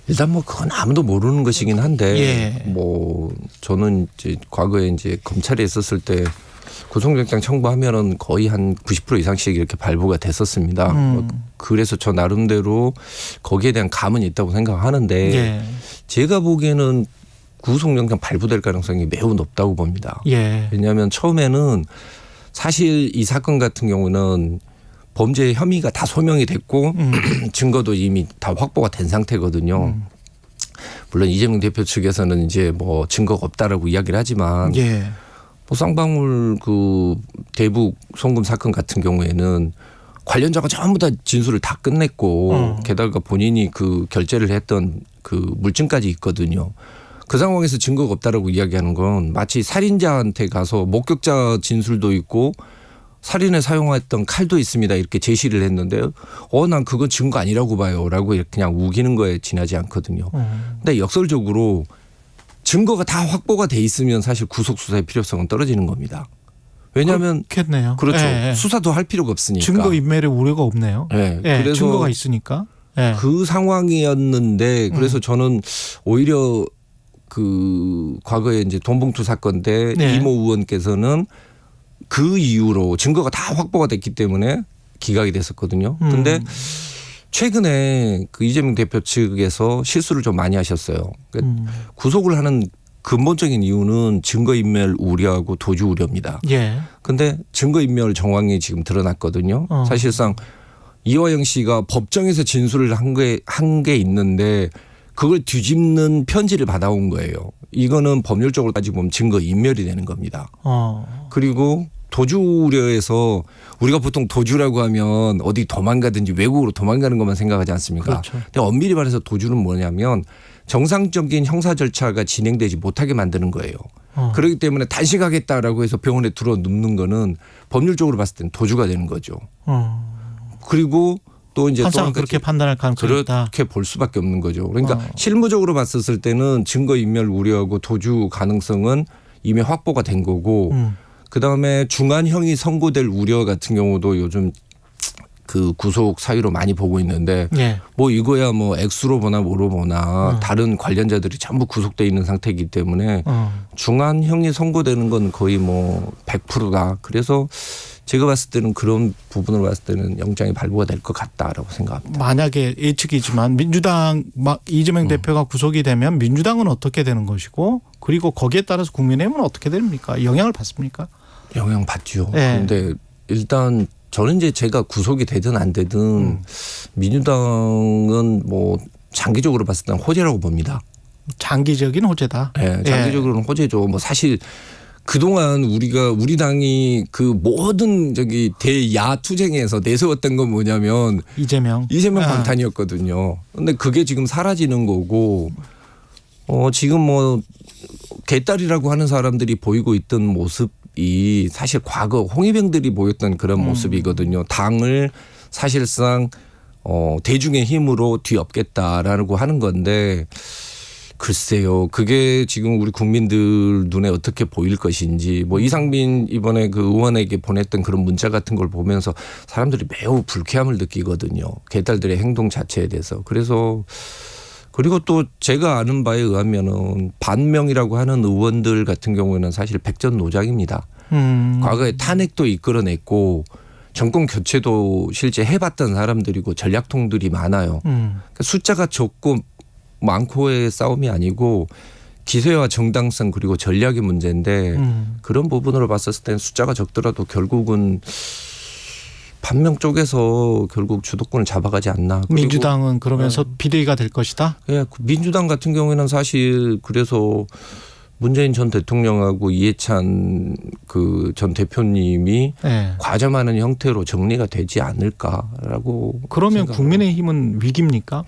일단 뭐 그건 아무도 모르는 것이긴 한데 뭐 저는 이제 과거에 이제 검찰에 있었을 때 구속영장 청구하면은 거의 한 90% 이상씩 이렇게 발부가 됐었습니다. 그래서 저 나름대로 거기에 대한 감은 있다고 생각하는데 제가 보기에는 구속영장 발부될 가능성이 매우 높다고 봅니다. 왜냐하면 처음에는 사실 이 사건 같은 경우는 범죄 혐의가 다 소명이 됐고 증거도 이미 다 확보가 된 상태거든요. 물론 이재명 대표 측에서는 이제 뭐 증거가 없다라고 이야기를 하지만 뭐 쌍방울 그 대북 송금 사건 같은 경우에는 관련자가 전부 다 진술을 다 끝냈고 게다가 본인이 그 결제를 했던 그 물증까지 있거든요. 그 상황에서 증거가 없다라고 이야기하는 건 마치 살인자한테 가서 목격자 진술도 있고 살인에 사용했던 칼도 있습니다. 이렇게 제시를 했는데요. 난 그건 증거 아니라고 봐요. 라고 이렇게 그냥 우기는 거에 지나지 않거든요. 근데 역설적으로 증거가 다 확보가 돼 있으면 사실 구속수사의 필요성은 떨어지는 겁니다. 왜냐하면 그렇겠네요. 그렇죠. 수사도 할 필요가 없으니까. 증거인멸의 우려가 없네요. 그래서 증거가 있으니까. 그 상황이었는데 그래서 저는 오히려 그 과거에 이제 돈봉투 사건 때 이모 의원께서는 그 이후로 증거가 다 확보가 됐기 때문에 기각이 됐었거든요. 근데 최근에 그 이재명 대표 측에서 실수를 좀 많이 하셨어요. 그러니까 구속을 하는 근본적인 이유는 증거인멸 우려하고 도주 우려입니다. 근데 증거인멸 정황이 지금 드러났거든요. 사실상 이화영 씨가 법정에서 진술을 한 게 있는데 그걸 뒤집는 편지를 받아온 거예요. 이거는 법률적으로 따지고 보면 증거인멸이 되는 겁니다. 그리고 도주 우려에서 우리가 보통 도주라고 하면 어디 도망가든지 외국으로 도망가는 것만 생각하지 않습니까? 그렇죠. 근데 엄밀히 말해서 도주는 뭐냐면 정상적인 형사 절차가 진행되지 못하게 만드는 거예요. 그렇기 때문에 단식하겠다라고 해서 병원에 들어 눕는 거는 법률적으로 봤을 때는 도주가 되는 거죠. 그리고 또 이제 판사가 그렇게 판단할 가능성이 있다. 그렇게 볼 수밖에 없는 거죠. 그러니까 실무적으로 봤었을 때는 증거인멸 우려하고 도주 가능성은 이미 확보가 된 거고 그다음에 중한형이 선고될 우려 같은 경우도 요즘 그 구속 사유로 많이 보고 있는데 뭐 이거야 뭐 액수로 보나 뭐로 보나 다른 관련자들이 전부 구속돼 있는 상태이기 때문에 중한형이 선고되는 건 거의 뭐 100%다. 그래서 제가 봤을 때는 그런 부분으로 봤을 때는 영장이 발부가 될 것 같다라고 생각합니다. 만약에 예측이지만 민주당 이재명 대표가 구속이 되면 민주당은 어떻게 되는 것이고 그리고 거기에 따라서 국민의힘은 어떻게 됩니까? 영향을 받습니까? 영향 받죠. 그런데 일단 저는 이제 제가 구속이 되든 안 되든 민주당은 뭐 장기적으로 봤을 때는 호재라고 봅니다. 장기적인 호재다. 네, 장기적으로는 호재죠. 뭐 사실 그동안 우리 당이 그 모든 대야 투쟁에서 내세웠던 건 뭐냐면 이재명 방탄이었거든요. 근데 그게 지금 사라지는 거고 지금 뭐 개딸이라고 하는 사람들이 보이고 있던 모습이 사실 과거 홍위병들이 보였던 그런 모습이거든요. 당을 사실상 대중의 힘으로 뒤엎겠다라고 하는 건데 글쎄요. 그게 지금 우리 국민들 눈에 어떻게 보일 것인지 뭐 이상민 이번에 그 의원에게 보냈던 그런 문자 같은 걸 보면서 사람들이 매우 불쾌함을 느끼거든요. 개딸들의 행동 자체에 대해서. 그래서 그리고 또 제가 아는 바에 의하면은 반명이라고 하는 의원들 같은 경우에는 사실 백전노장입니다. 과거에 탄핵도 이끌어냈고 정권 교체도 실제 해봤던 사람들이고 전략통들이 많아요. 그러니까 숫자가 적고 많고의 싸움이 아니고 기세와 정당성 그리고 전략의 문제인데 그런 부분으로 봤었을 때는 숫자가 적더라도 결국은 반명 쪽에서 결국 주도권을 잡아가지 않나. 민주당은 그러면서 비대위가 될 것이다. 예, 민주당 같은 경우에는 사실 그래서 문재인 전 대통령하고 이해찬 그 전 대표님이 과점하는 형태로 정리가 되지 않을까라고. 그러면 국민의힘은 위기입니까?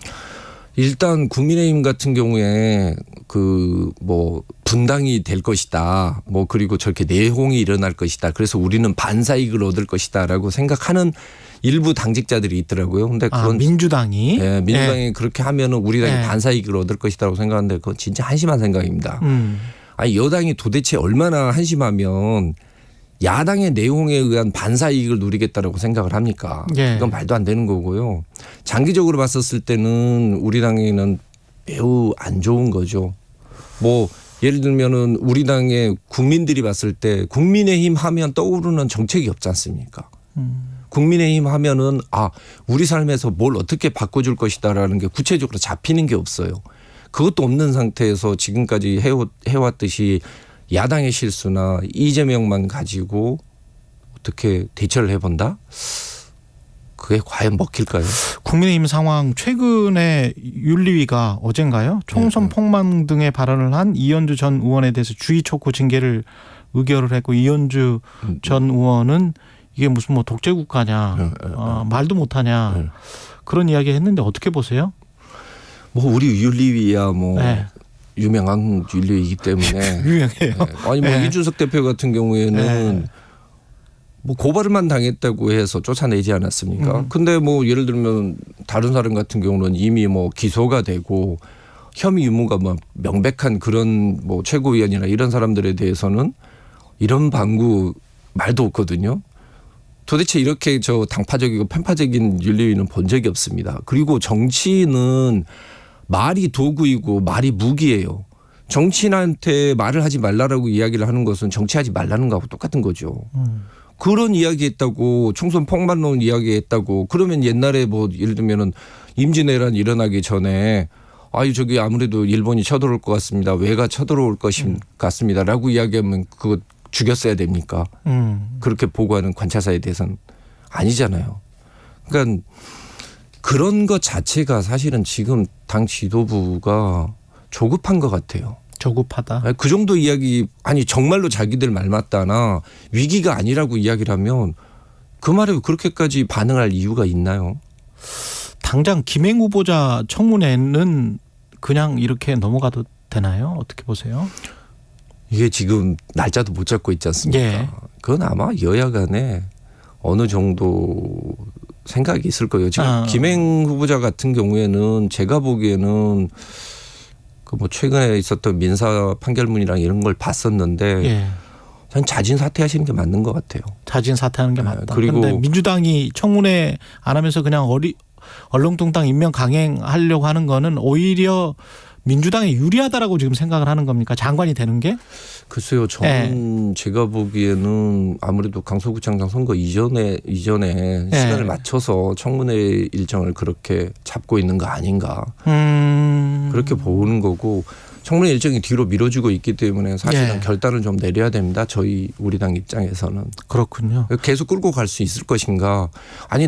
일단 국민의힘 같은 경우에 그 뭐 분당이 될 것이다. 뭐 그리고 저렇게 내홍이 일어날 것이다. 그래서 우리는 반사이익을 얻을 것이다라고 생각하는 일부 당직자들이 있더라고요. 근데 그건 민주당이 민주당이 그렇게 하면은 우리 당이 반사이익을 얻을 것이다라고 생각하는데 그건 진짜 한심한 생각입니다. 아니 여당이 도대체 얼마나 한심하면 야당의 내용에 의한 반사이익을 누리겠다라고 생각을 합니까? 그건 말도 안 되는 거고요. 장기적으로 봤었을 때는 우리 당에는 매우 안 좋은 거죠. 뭐 예를 들면은 우리 당의 국민들이 봤을 때 국민의힘 하면 떠오르는 정책이 없지 않습니까? 국민의힘 하면은 우리 삶에서 뭘 어떻게 바꿔줄 것이다라는 게 구체적으로 잡히는 게 없어요. 그것도 없는 상태에서 지금까지 해왔듯이 야당의 실수나 이재명만 가지고 어떻게 대처를 해본다? 그게 과연 먹힐까요? 국민의힘 상황 최근에 윤리위가 어젠가요? 총선 폭망 등의 발언을 한 이현주 전 의원에 대해서 주의 촉구 징계를 의결을 했고 이현주 전 의원은 이게 무슨 뭐 독재 국가냐 말도 못하냐 그런 이야기 했는데 어떻게 보세요? 뭐 우리 윤리위야 뭐 유명한 윤리위이기 때문에 유명해요. 아니 뭐 이준석 대표 같은 경우에는 뭐 고발만 당했다고 해서 쫓아내지 않았습니까? 근데 뭐 예를 들면 다른 사람 같은 경우는 이미 뭐 기소가 되고 혐의 유무가 뭐 명백한 그런 뭐 최고위원이나 이런 사람들에 대해서는 이런 방구 말도 없거든요. 도대체 이렇게 저 당파적이고 편파적인 윤리위는 본 적이 없습니다. 그리고 정치인은 말이 도구이고 말이 무기예요. 정치인한테 말을 하지 말라라고 이야기를 하는 것은 정치하지 말라는 거하고 똑같은 거죠. 그런 이야기했다고 총선 폭망론 이야기했다고 그러면 옛날에 뭐 예를 들면은 임진왜란 일어나기 전에 저기 아무래도 일본이 쳐들어올 것 같습니다. 왜가 쳐들어올 것 같습니다라고 이야기하면 그거 죽였어야 됩니까? 그렇게 보고하는 관찰사에 대해서는 아니잖아요. 그러니까 그런 것 자체가 사실은 지금 당 지도부가 조급한 것 같아요. 조급하다. 그 정도 이야기 정말로 자기들 말 맞다나 위기가 아니라고 이야기를 하면 그 말에 그렇게까지 반응할 이유가 있나요? 당장 김행 후보자 청문회는 그냥 이렇게 넘어가도 되나요? 어떻게 보세요? 이게 지금 날짜도 못 잡고 있지 않습니까? 그건 아마 여야 간에 어느 정도 생각이 있을 거예요. 지금 김행 후보자 같은 경우에는 제가 보기에는 그 뭐 최근에 있었던 민사 판결문이랑 이런 걸 봤었는데 저는 자진 사퇴하시는 게 맞는 것 같아요. 자진 사퇴하는 게 맞다. 그리고 그런데 민주당이 청문회 안 하면서 그냥 얼렁뚱땅 임명 강행하려고 하는 거는 오히려 민주당에 유리하다라고 지금 생각을 하는 겁니까? 장관이 되는 게? 글쎄요. 저는 제가 보기에는 아무래도 강서구청장 선거 이전에 시간을 맞춰서 청문회 일정을 그렇게 잡고 있는 거 아닌가. 그렇게 보는 거고 청문회 일정이 뒤로 미뤄지고 있기 때문에 사실은 결단을 좀 내려야 됩니다. 우리 당 입장에서는. 그렇군요. 계속 끌고 갈 수 있을 것인가.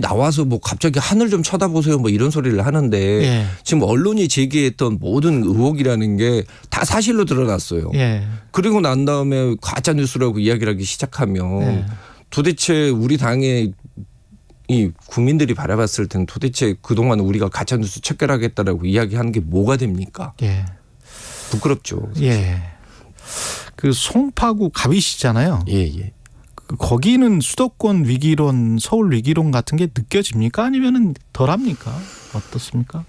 나와서 뭐 갑자기 하늘 좀 쳐다보세요 뭐 이런 소리를 하는데 지금 언론이 제기했던 모든 의혹이라는 게 다 사실로 드러났어요. 그리고 난 다음에 가짜 뉴스라고 이야기를 하기 시작하면 도대체 우리 당의 이 국민들이 바라봤을 때는 도대체 그동안 우리가 가짜 뉴스 척결하겠다라고 이야기하는 게 뭐가 됩니까? 부끄럽죠. 그 송파구 갑이시잖아요. 거기는 수도권 위기론, 서울 위기론 같은 게 느껴집니까? 아니면은 덜합니까? 어떻습니까?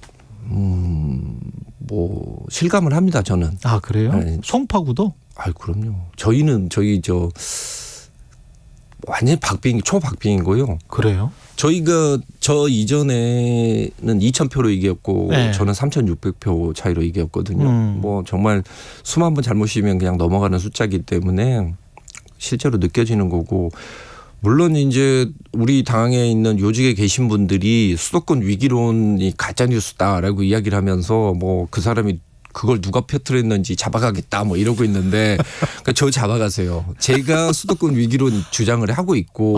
뭐 실감을 합니다. 저는. 그래요? 송파구도? 그럼요. 저희는 완전 초박빙이고요. 그래요? 저희가 저 이전에는 2,000표로 이겼고 저는 3,600표 차이로 이겼거든요. 뭐 정말 수만 번 잘못이면 그냥 넘어가는 숫자이기 때문에 실제로 느껴지는 거고 물론 이제 우리 당에 있는 요직에 계신 분들이 수도권 위기론이 가짜 뉴스다라고 이야기를 하면서 뭐 그 사람이 그걸 누가 펴트렸는지 잡아가겠다 뭐 이러고 있는데 그러니까 저 잡아가세요. 제가 수도권 위기론 주장을 하고 있고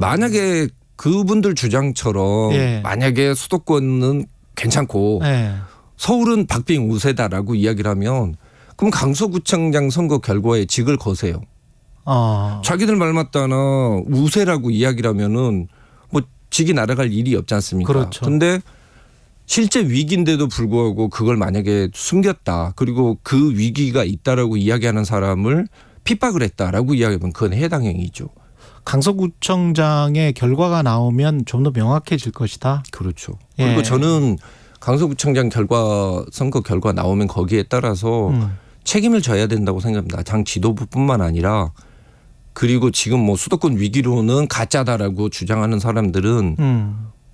만약에 그분들 주장처럼 예. 만약에 수도권은 괜찮고 예. 서울은 박빙 우세다라고 이야기를 하면 그럼 강서구청장 선거 결과에 직을 거세요. 자기들 말 맞다나 우세라고 이야기를 하면은 뭐 직이 날아갈 일이 없지 않습니까? 그렇죠. 그런데 실제 위기인데도 불구하고 그걸 만약에 숨겼다. 그리고 그 위기가 있다라고 이야기하는 사람을 핍박을 했다라고 이야기하면 그건 해당 행위죠. 강서구청장의 결과가 나오면 좀 더 명확해질 것이다. 그렇죠. 예. 그리고 저는 강서구청장 선거 결과 나오면 거기에 따라서 책임을 져야 된다고 생각합니다. 당 지도부뿐만 아니라 그리고 지금 뭐 수도권 위기로는 가짜다라고 주장하는 사람들은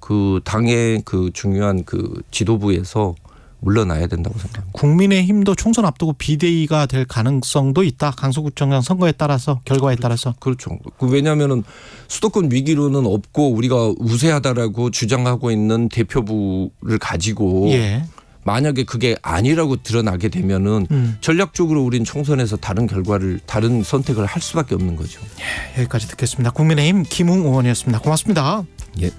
그 당의 그 중요한 그 지도부에서 물러나야 된다고 생각합니다. 국민의힘도 총선 앞두고 비대위가 될 가능성도 있다. 강서구청장 선거에 따라서 결과에 따라서. 그렇죠. 왜냐하면은 수도권 위기로는 없고 우리가 우세하다라고 주장하고 있는 대표부를 가지고 예. 만약에 그게 아니라고 드러나게 되면은 전략적으로 우린 총선에서 다른 선택을 할 수밖에 없는 거죠. 예, 여기까지 듣겠습니다. 국민의힘 김웅 의원이었습니다. 고맙습니다. 예.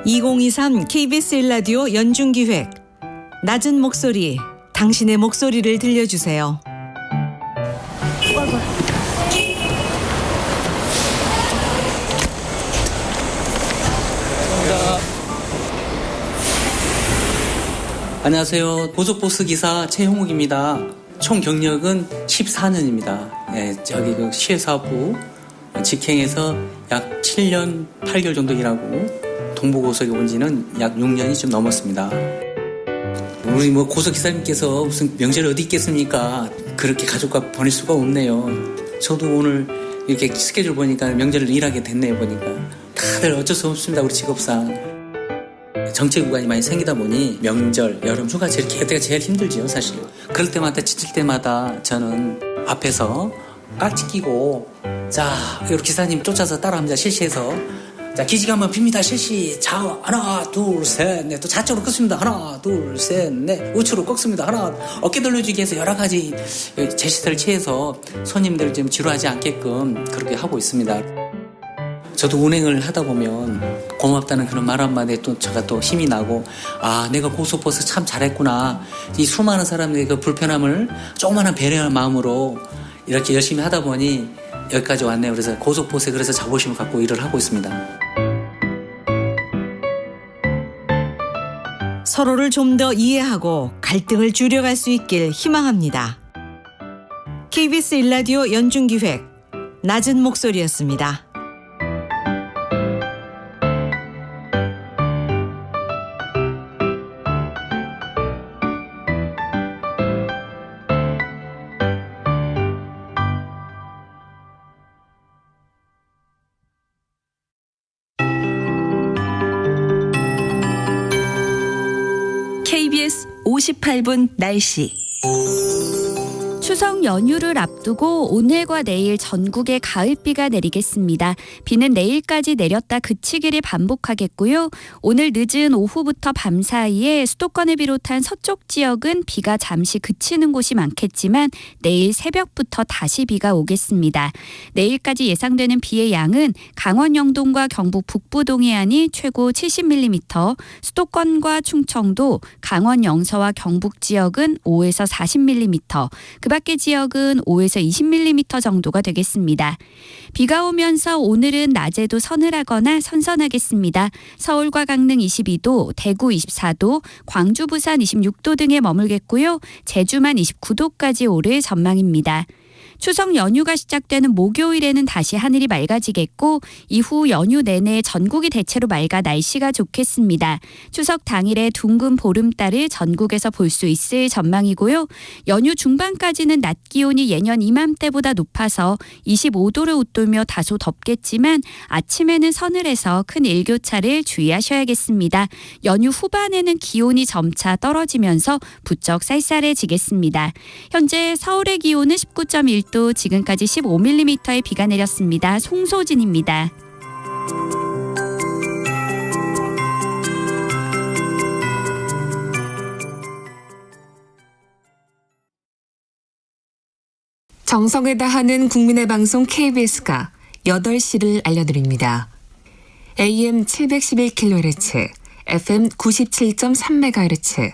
(2023) KBS 1라디오 연중기획 낮은 목소리 당신의 목소리를 들려주세요. 안녕하세요. 고속버스 기사 최형욱입니다. 총 경력은 14년입니다. 저기 그 시외사업부 직행에서 약 7년 8개월 정도 일하고 동부고속에 온 지는 약 6년이 좀 넘었습니다. 우리 뭐 고속기사님께서 무슨 명절 어디 있겠습니까? 그렇게 가족과 보낼 수가 없네요. 저도 오늘 이렇게 스케줄 보니까 명절을 일하게 됐네요. 보니까 다들 어쩔 수 없습니다. 우리 직업상. 정체 구간이 많이 생기다 보니 명절, 여름 휴가 그때가 제일 힘들지요, 사실. 그럴 때마다 지칠 때마다 저는 앞에서 깍지 끼고 자, 이렇게 기사님 쫓아서 따라합니다. 실시해서. 자, 기지개 한번 핍니다. 실시. 자, 하나, 둘, 셋, 넷. 또 좌측으로 꺾습니다. 하나, 둘, 셋, 넷. 우측으로 꺾습니다. 하나, 어깨 돌려주기 위해서 여러 가지 제시들을 취해서 손님들 좀 지루하지 않게끔 그렇게 하고 있습니다. 저도 운행을 하다 보면 고맙다는 그런 말 한마디에 또 제가 또 힘이 나고 아, 내가 고속버스 참 잘했구나. 이 수많은 사람들의 그 불편함을 조그마한 배려하는 마음으로 이렇게 열심히 하다 보니 여기까지 왔네요. 그래서 고속버스에 그래서 자부심을 갖고 일을 하고 있습니다. 서로를 좀 더 이해하고 갈등을 줄여갈 수 있길 희망합니다. KBS 1라디오 연중기획 낮은 목소리였습니다. KBS 58분 날씨. 추석 연휴를 앞두고 오늘과 내일 전국에 가을비가 내리겠습니다. 비는 내일까지 내렸다 그치기를 반복하겠고요. 오늘 늦은 오후부터 밤 사이에 수도권을 비롯한 서쪽 지역은 비가 잠시 그치는 곳이 많겠지만 내일 새벽부터 다시 비가 오겠습니다. 내일까지 예상되는 비의 양은 강원 영동과 경북 북부 동해안이 최고 70mm, 수도권과 충청도, 강원 영서와 경북 지역은 5에서 40mm, 그 밖의 지역은 5에서 20mm 정도가 되겠습니다. 비가 오면서 오늘은 낮에도 서늘하거나 선선하겠습니다. 서울과 강릉 22도, 대구 24도, 광주, 부산 26도 등에 머물겠고요. 제주만 29도까지 오를 전망입니다. 추석 연휴가 시작되는 목요일에는 다시 하늘이 맑아지겠고 이후 연휴 내내 전국이 대체로 맑아 날씨가 좋겠습니다. 추석 당일에 둥근 보름달을 전국에서 볼 수 있을 전망이고요. 연휴 중반까지는 낮 기온이 예년 이맘때보다 높아서 25도를 웃돌며 다소 덥겠지만 아침에는 서늘해서 큰 일교차를 주의하셔야겠습니다. 연휴 후반에는 기온이 점차 떨어지면서 부쩍 쌀쌀해지겠습니다. 현재 서울의 기온은 19.1도, 경기도 지금까지 15mm의 비가 내렸습니다. 송소진입니다. 정성을 다하는 국민의 방송 KBS가 8시를 알려드립니다. AM 711kHz, FM 97.3MHz,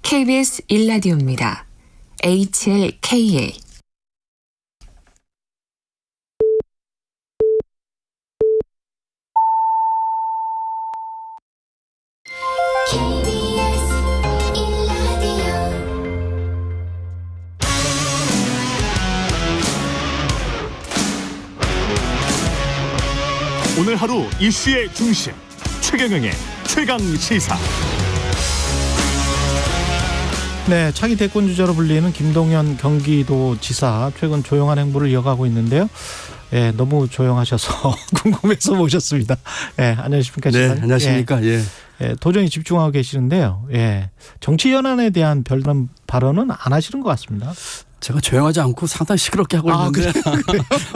KBS 1라디오입니다. HLKA. 오늘 하루 이슈의 중심 최경영의 최강 시사. 네, 차기 대권 주자로 불리는 김동연 경기도지사 최근 조용한 행보를 이어가고 있는데요. 예, 너무 조용하셔서 궁금해서 모셨습니다. 예, 안녕하십니까? 네, 안녕하십니까? 예. 예, 도전히 집중하고 계시는데요. 예, 정치 현안에 대한 별다른 발언은 안 하시는 것 같습니다. 제가 조용하지 않고 상당히 시끄럽게 하고 있는데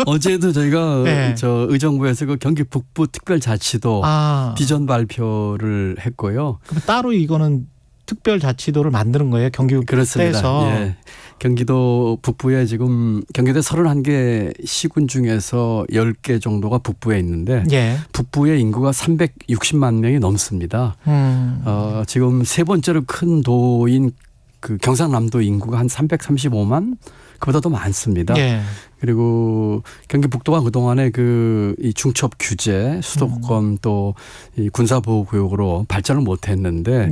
어제도 저희가 네. 저 의정부에서 그 경기 북부 특별자치도 비전 발표를 했고요. 그럼 따로 이거는 특별자치도를 만드는 거예요? 경기 그렇습니다. 예. 경기도 북부에 지금 경기도 31개 시군 중에서 10개 정도가 북부에 있는데 북부의 인구가 360만 명이 넘습니다. 지금 세 번째로 큰 도인 그 경상남도 인구가 한 335만 그보다 더 많습니다. 그리고 경기 북도가 그동안에 이 중첩 규제, 수도권 또 이 군사보호구역으로 발전을 못했는데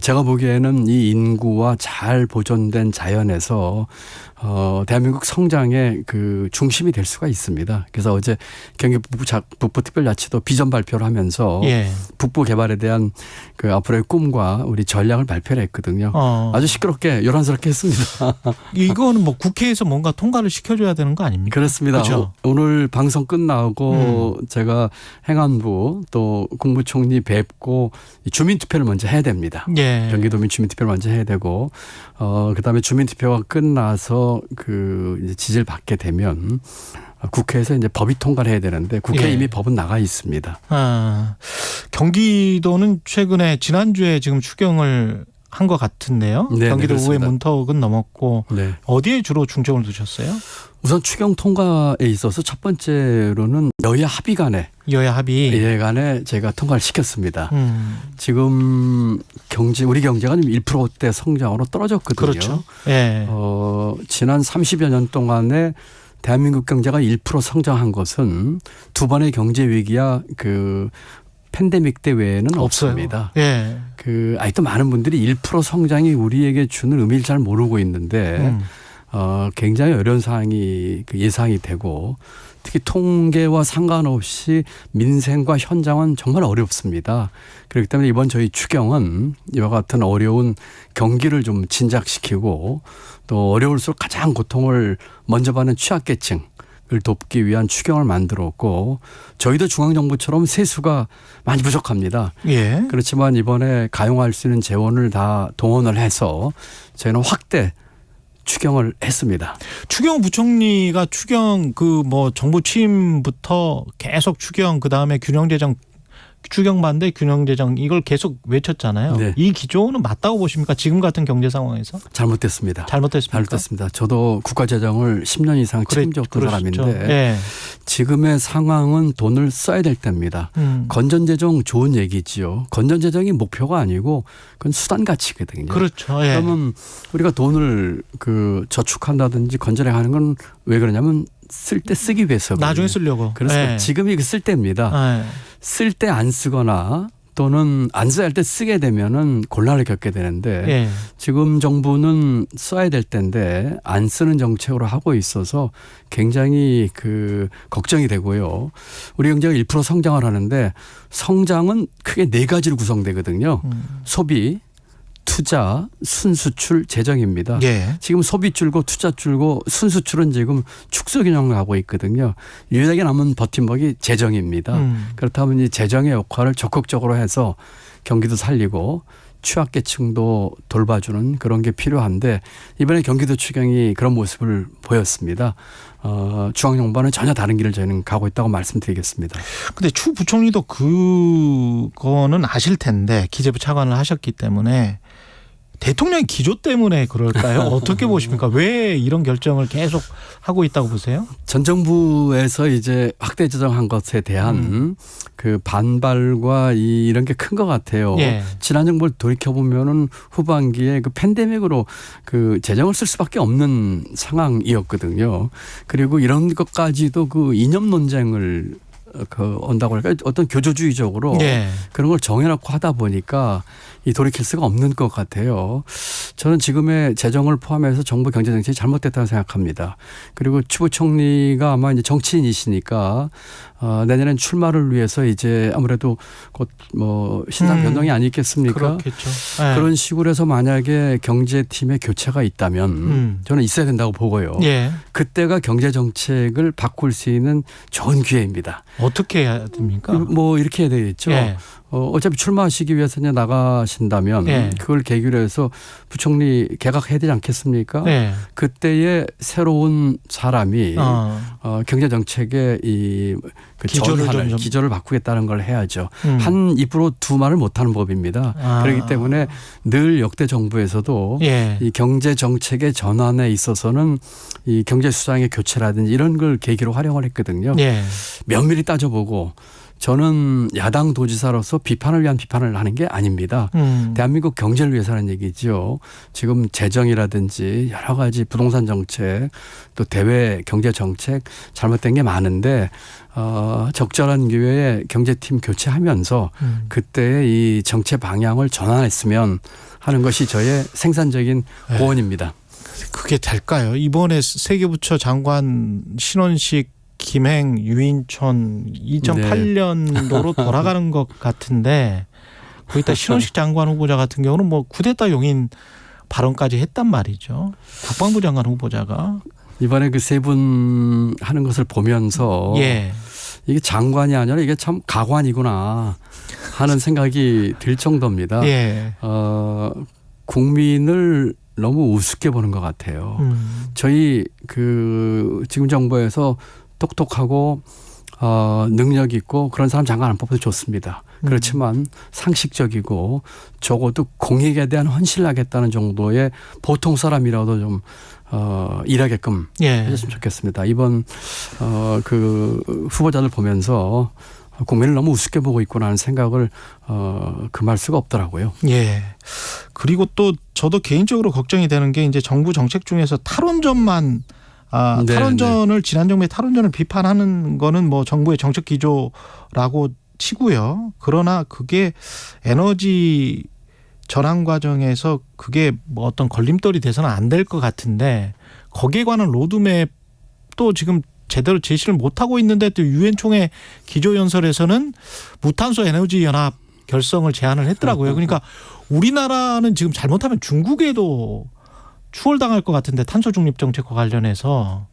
제가 보기에는 이 인구와 잘 보존된 자연에서 대한민국 성장의 그 중심이 될 수가 있습니다. 그래서 어제 경기 북부 특별자치도 비전 발표를 하면서 북부 개발에 대한 그 앞으로의 꿈과 우리 전략을 발표를 했거든요. 아주 시끄럽게 요란스럽게 했습니다. 이거는 뭐 국회에서 뭔가 통과를 시켜줘야 되는 거 아닙니까? 그렇습니다. 그렇죠? 오늘 방송 끝나고 제가 행안부 또 국무총리 뵙고 주민투표를 먼저 해야 됩니다. 경기도민 주민투표를 먼저 해야 되고 그다음에 주민투표가 끝나서 이제 지지를 받게 되면 국회에서 이제 법이 통과를 해야 되는데 국회에 이미 법은 나가 있습니다. 경기도는 최근에 지난주에 지금 추경을 한 것 같은데요. 경기도 의회 문턱은 넘었고 어디에 주로 중점을 두셨어요? 우선 추경 통과에 있어서 첫 번째로는 여야 합의 간에 제가 통과를 시켰습니다. 지금 우리 경제가 1%대 성장으로 떨어졌거든요. 그렇죠. 지난 30여 년 동안에 대한민국 경제가 1% 성장한 것은 두 번의 경제 위기야 팬데믹 때 외에는 없습니다. 아직도 많은 분들이 1% 성장이 우리에게 주는 의미를 잘 모르고 있는데 굉장히 어려운 상황이 예상이 되고 특히 통계와 상관없이 민생과 현장은 정말 어렵습니다. 그렇기 때문에 이번 저희 추경은 이와 같은 어려운 경기를 좀 진작시키고 또 어려울수록 가장 고통을 먼저 받는 취약계층 을 돕기 위한 추경을 만들었고 저희도 중앙정부처럼 세수가 많이 부족합니다. 그렇지만 이번에 가용할 수 있는 재원을 다 동원을 해서 저희는 확대 추경을 했습니다. 추경 부총리가 추경 정부 취임부터 계속 추경 그다음에 균형재정 추경 반대 균형재정 이걸 계속 외쳤잖아요. 이 기조는 맞다고 보십니까? 지금 같은 경제 상황에서? 잘못됐습니다. 잘못됐습니까? 저도 국가재정을 10년 이상 책임졌던 사람인데 지금의 상황은 돈을 써야 될 때입니다. 건전재정 좋은 얘기지요. 건전재정이 목표가 아니고 그건 수단 가치거든요. 그렇죠. 그러면 우리가 돈을 저축한다든지 건전하게 하는 건 왜 그러냐면 쓸 때 쓰기 위해서. 나중에 쓰려고. 그래서 지금이 쓸 때입니다. 쓸 때 안 쓰거나 또는 안 써야 할 때 쓰게 되면은 곤란을 겪게 되는데 지금 정부는 써야 될 때인데 안 쓰는 정책으로 하고 있어서 굉장히 걱정이 되고요. 우리 경제가 1% 성장을 하는데 성장은 크게 4가지로 구성되거든요. 소비, 투자, 순수출, 재정입니다. 지금 소비 줄고 투자 줄고 순수출은 지금 축소 균형을 하고 있거든요. 유일하게 남은 버팀목이 재정입니다. 그렇다면 이 재정의 역할을 적극적으로 해서 경기도 살리고 취약계층도 돌봐주는 그런 게 필요한데 이번에 경기도 추경이 그런 모습을 보였습니다. 중앙정부와는 전혀 다른 길을 저희는 가고 있다고 말씀드리겠습니다. 근데 추 부총리도 그거는 아실 텐데 기재부 차관을 하셨기 때문에 대통령의 기조 때문에 그럴까요? 어떻게 보십니까? 왜 이런 결정을 계속 하고 있다고 보세요? 전 정부에서 이제 확대 조정한 것에 대한 그 반발과 이런 게 큰 것 같아요. 예. 지난 정부를 돌이켜 보면은 후반기에 그 팬데믹으로 그 재정을 쓸 수밖에 없는 상황이었거든요. 그리고 이런 것까지도 그 이념 논쟁을 온다고 할까요? 어떤 교조주의적으로 예. 그런 걸 정해놓고 하다 보니까 이 돌이킬 수가 없는 것 같아요. 저는 지금의 재정을 포함해서 정부 경제정책이 잘못됐다고 생각합니다. 그리고 추 부총리가 아마 이제 정치인이시니까 내년엔 출마를 위해서 이제 아무래도 곧 뭐 신상 변동이 아니겠습니까? 그렇겠죠. 네. 그런 식으로 해서 만약에 경제팀의 교체가 있다면 저는 있어야 된다고 보고요. 예. 그때가 경제정책을 바꿀 수 있는 좋은 기회입니다. 어떻게 해야 됩니까? 뭐 이렇게 해야 되겠죠. 예. 어차피 출마하시기 위해서 이제 나가신다면 예. 그걸 계기로 해서 부총리 개각해야 되지 않겠습니까? 예. 그때의 새로운 사람이 경제정책의 그 기조를 바꾸겠다는 걸 해야죠. 한 입으로 두 말을 못하는 법입니다. 그렇기 때문에 늘 역대 정부에서도 예. 이 경제정책의 전환에 있어서는 이 경제수장의 교체라든지 이런 걸 계기로 활용을 했거든요. 예. 면밀히 따져보고 저는 야당 도지사로서 비판을 위한 비판을 하는 게 아닙니다. 대한민국 경제를 위해서 하는 얘기죠. 지금 재정이라든지 여러 가지 부동산 정책 또 대외 경제 정책 잘못된 게 많은데 적절한 기회에 경제팀 교체하면서 그때의 이 정책 방향을 전환했으면 하는 것이 저의 생산적인 고언입니다. 그게 될까요? 이번에 세계부처 장관 신원식 김행, 유인촌 2008년도로 돌아가는 것 같은데 거기다 신원식 장관 후보자 같은 경우는 뭐 쿠데타 용인 발언까지 했단 말이죠. 국방부 장관 후보자가. 이번에 그 세 분 하는 것을 보면서 예. 이게 장관이 아니라 이게 참 가관이구나 하는 생각이 들 정도입니다. 예. 국민을 너무 우습게 보는 것 같아요. 저희 그 지금 정부에서 똑똑하고 능력 있고 그런 사람 장관 안 뽑아도 좋습니다. 그렇지만 상식적이고 적어도 공익에 대한 헌신을 하겠다는 정도의 보통 사람이라도 좀 일하게끔 해줬으면 좋겠습니다. 이번 그 후보자들 보면서 국민을 너무 우습게 보고 있구나 하는 생각을 금할 수가 없더라고요. 예. 그리고 또 저도 개인적으로 걱정이 되는 게 이제 정부 정책 중에서 탈원전만 탈원전을 지난 정부의 탈원전을 비판하는 거는 뭐 정부의 정책 기조라고 치고요. 그러나 그게 에너지 전환 과정에서 그게 뭐 어떤 걸림돌이 돼서는 안 될 것 같은데 거기에 관한 로드맵도 지금 제대로 제시를 못하고 있는데 또 유엔 총회 기조연설에서는 무탄소 에너지 연합 결성을 제안을 했더라고요. 그러니까 우리나라는 지금 잘못하면 중국에도 추월당할 것 같은데 탄소 중립 정책과 관련해서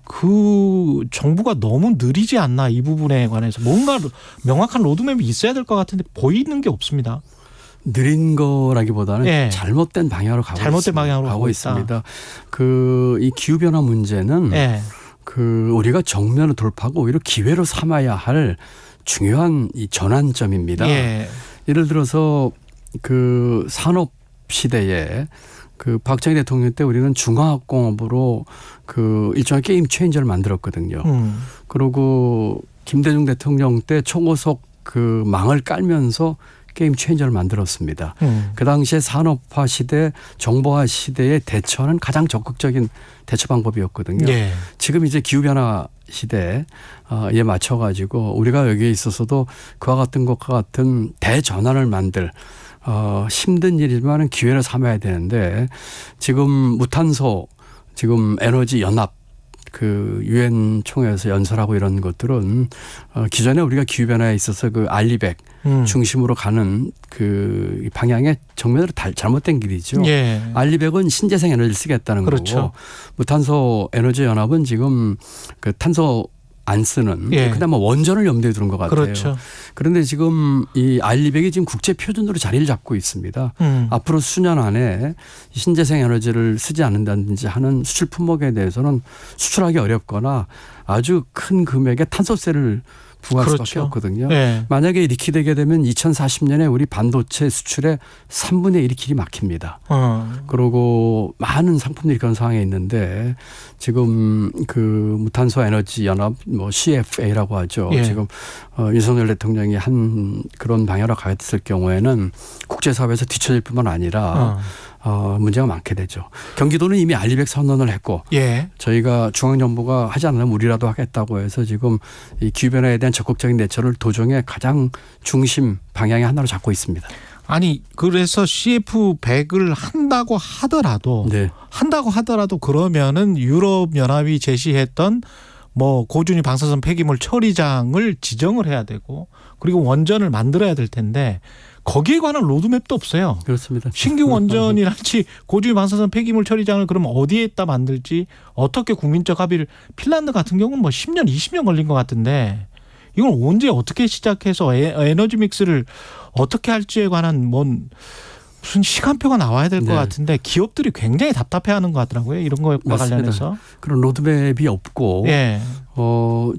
그 정부가 너무 느리지 않나 이 부분에 관해서 뭔가 명확한 로드맵이 있어야 될 것 같은데 보이는 게 없습니다. 느린 거라기보다는 잘못된 방향으로 가고 있습니다. 그 이 기후 변화 문제는 그 우리가 정면을 돌파하고 오히려 기회로 삼아야 할 중요한 이 전환점입니다. 예를 들어서 그 산업 시대에 그 박정희 대통령 때 우리는 중화학공업으로 그 일종의 게임 체인저를 만들었거든요. 그리고 김대중 대통령 때 초고속 그 망을 깔면서 게임 체인저를 만들었습니다. 그 당시에 산업화 시대, 정보화 시대의 대처는 가장 적극적인 대처 방법이었거든요. 지금 이제 기후변화 시대에 맞춰가지고 우리가 여기에 있어서도 그와 같은 것과 같은 대전환을 만들 힘든 일이지만 기회를 삼아야 되는데 지금 무탄소 지금 에너지 연합 그 유엔 총회에서 연설하고 이런 것들은 기존에 우리가 기후변화에 있어서 그 알리백 중심으로 가는 그 방향의 정면으로 잘못된 길이죠. 알리백은 신재생 에너지를 쓰겠다는 거고 무탄소 에너지 연합은 지금 그 탄소 안 쓰는 예. 그나마 원전을 염두에 두는 것 같아요. 그렇죠. 그런데 지금 이 알리백이 지금 국제 표준으로 자리를 잡고 있습니다. 앞으로 수년 안에 신재생 에너지를 쓰지 않는다든지 하는 수출 품목에 대해서는 수출하기 어렵거나 아주 큰 금액의 탄소세를 부과할 그렇죠. 수밖에 없거든요. 네. 만약에 이렇게 되게 되면 2040년에 우리 반도체 수출의 3분의 1이 길이 막힙니다. 그리고 많은 상품들이 그런 상황에 있는데 지금 그 무탄소 에너지 연합 뭐 CFA라고 하죠. 예. 지금 윤석열 대통령이 한 그런 방향으로 가겠을 경우에는 국제사회에서 뒤처질 뿐만 아니라 문제가 많게 되죠. 경기도는 이미 알리백 선언을 했고 예. 저희가 중앙정부가 하지 않으면 우리라도 하겠다고 해서 지금 이 기후변화에 대한 적극적인 대처를 도정의 가장 중심 방향의 하나로 잡고 있습니다. 아니 그래서 CF100을 한다고 하더라도 그러면은 유럽 연합이 제시했던 뭐 고준위 방사선 폐기물 처리장을 지정을 해야 되고 그리고 원전을 만들어야 될 텐데 거기에 관한 로드맵도 없어요. 그렇습니다. 신규 원전이랄지 고준위 방사선 폐기물 처리장을 그럼 어디에다 만들지 어떻게 국민적 합의를 핀란드 같은 경우는 뭐 10년 20년 걸린 것 같은데 이걸 언제 어떻게 시작해서 에너지 믹스를 어떻게 할지에 관한 무슨 시간표가 나와야 될 것 같은데 기업들이 굉장히 답답해하는 것 같더라고요. 이런 거와 관련해서. 그런 로드맵이 없고 예.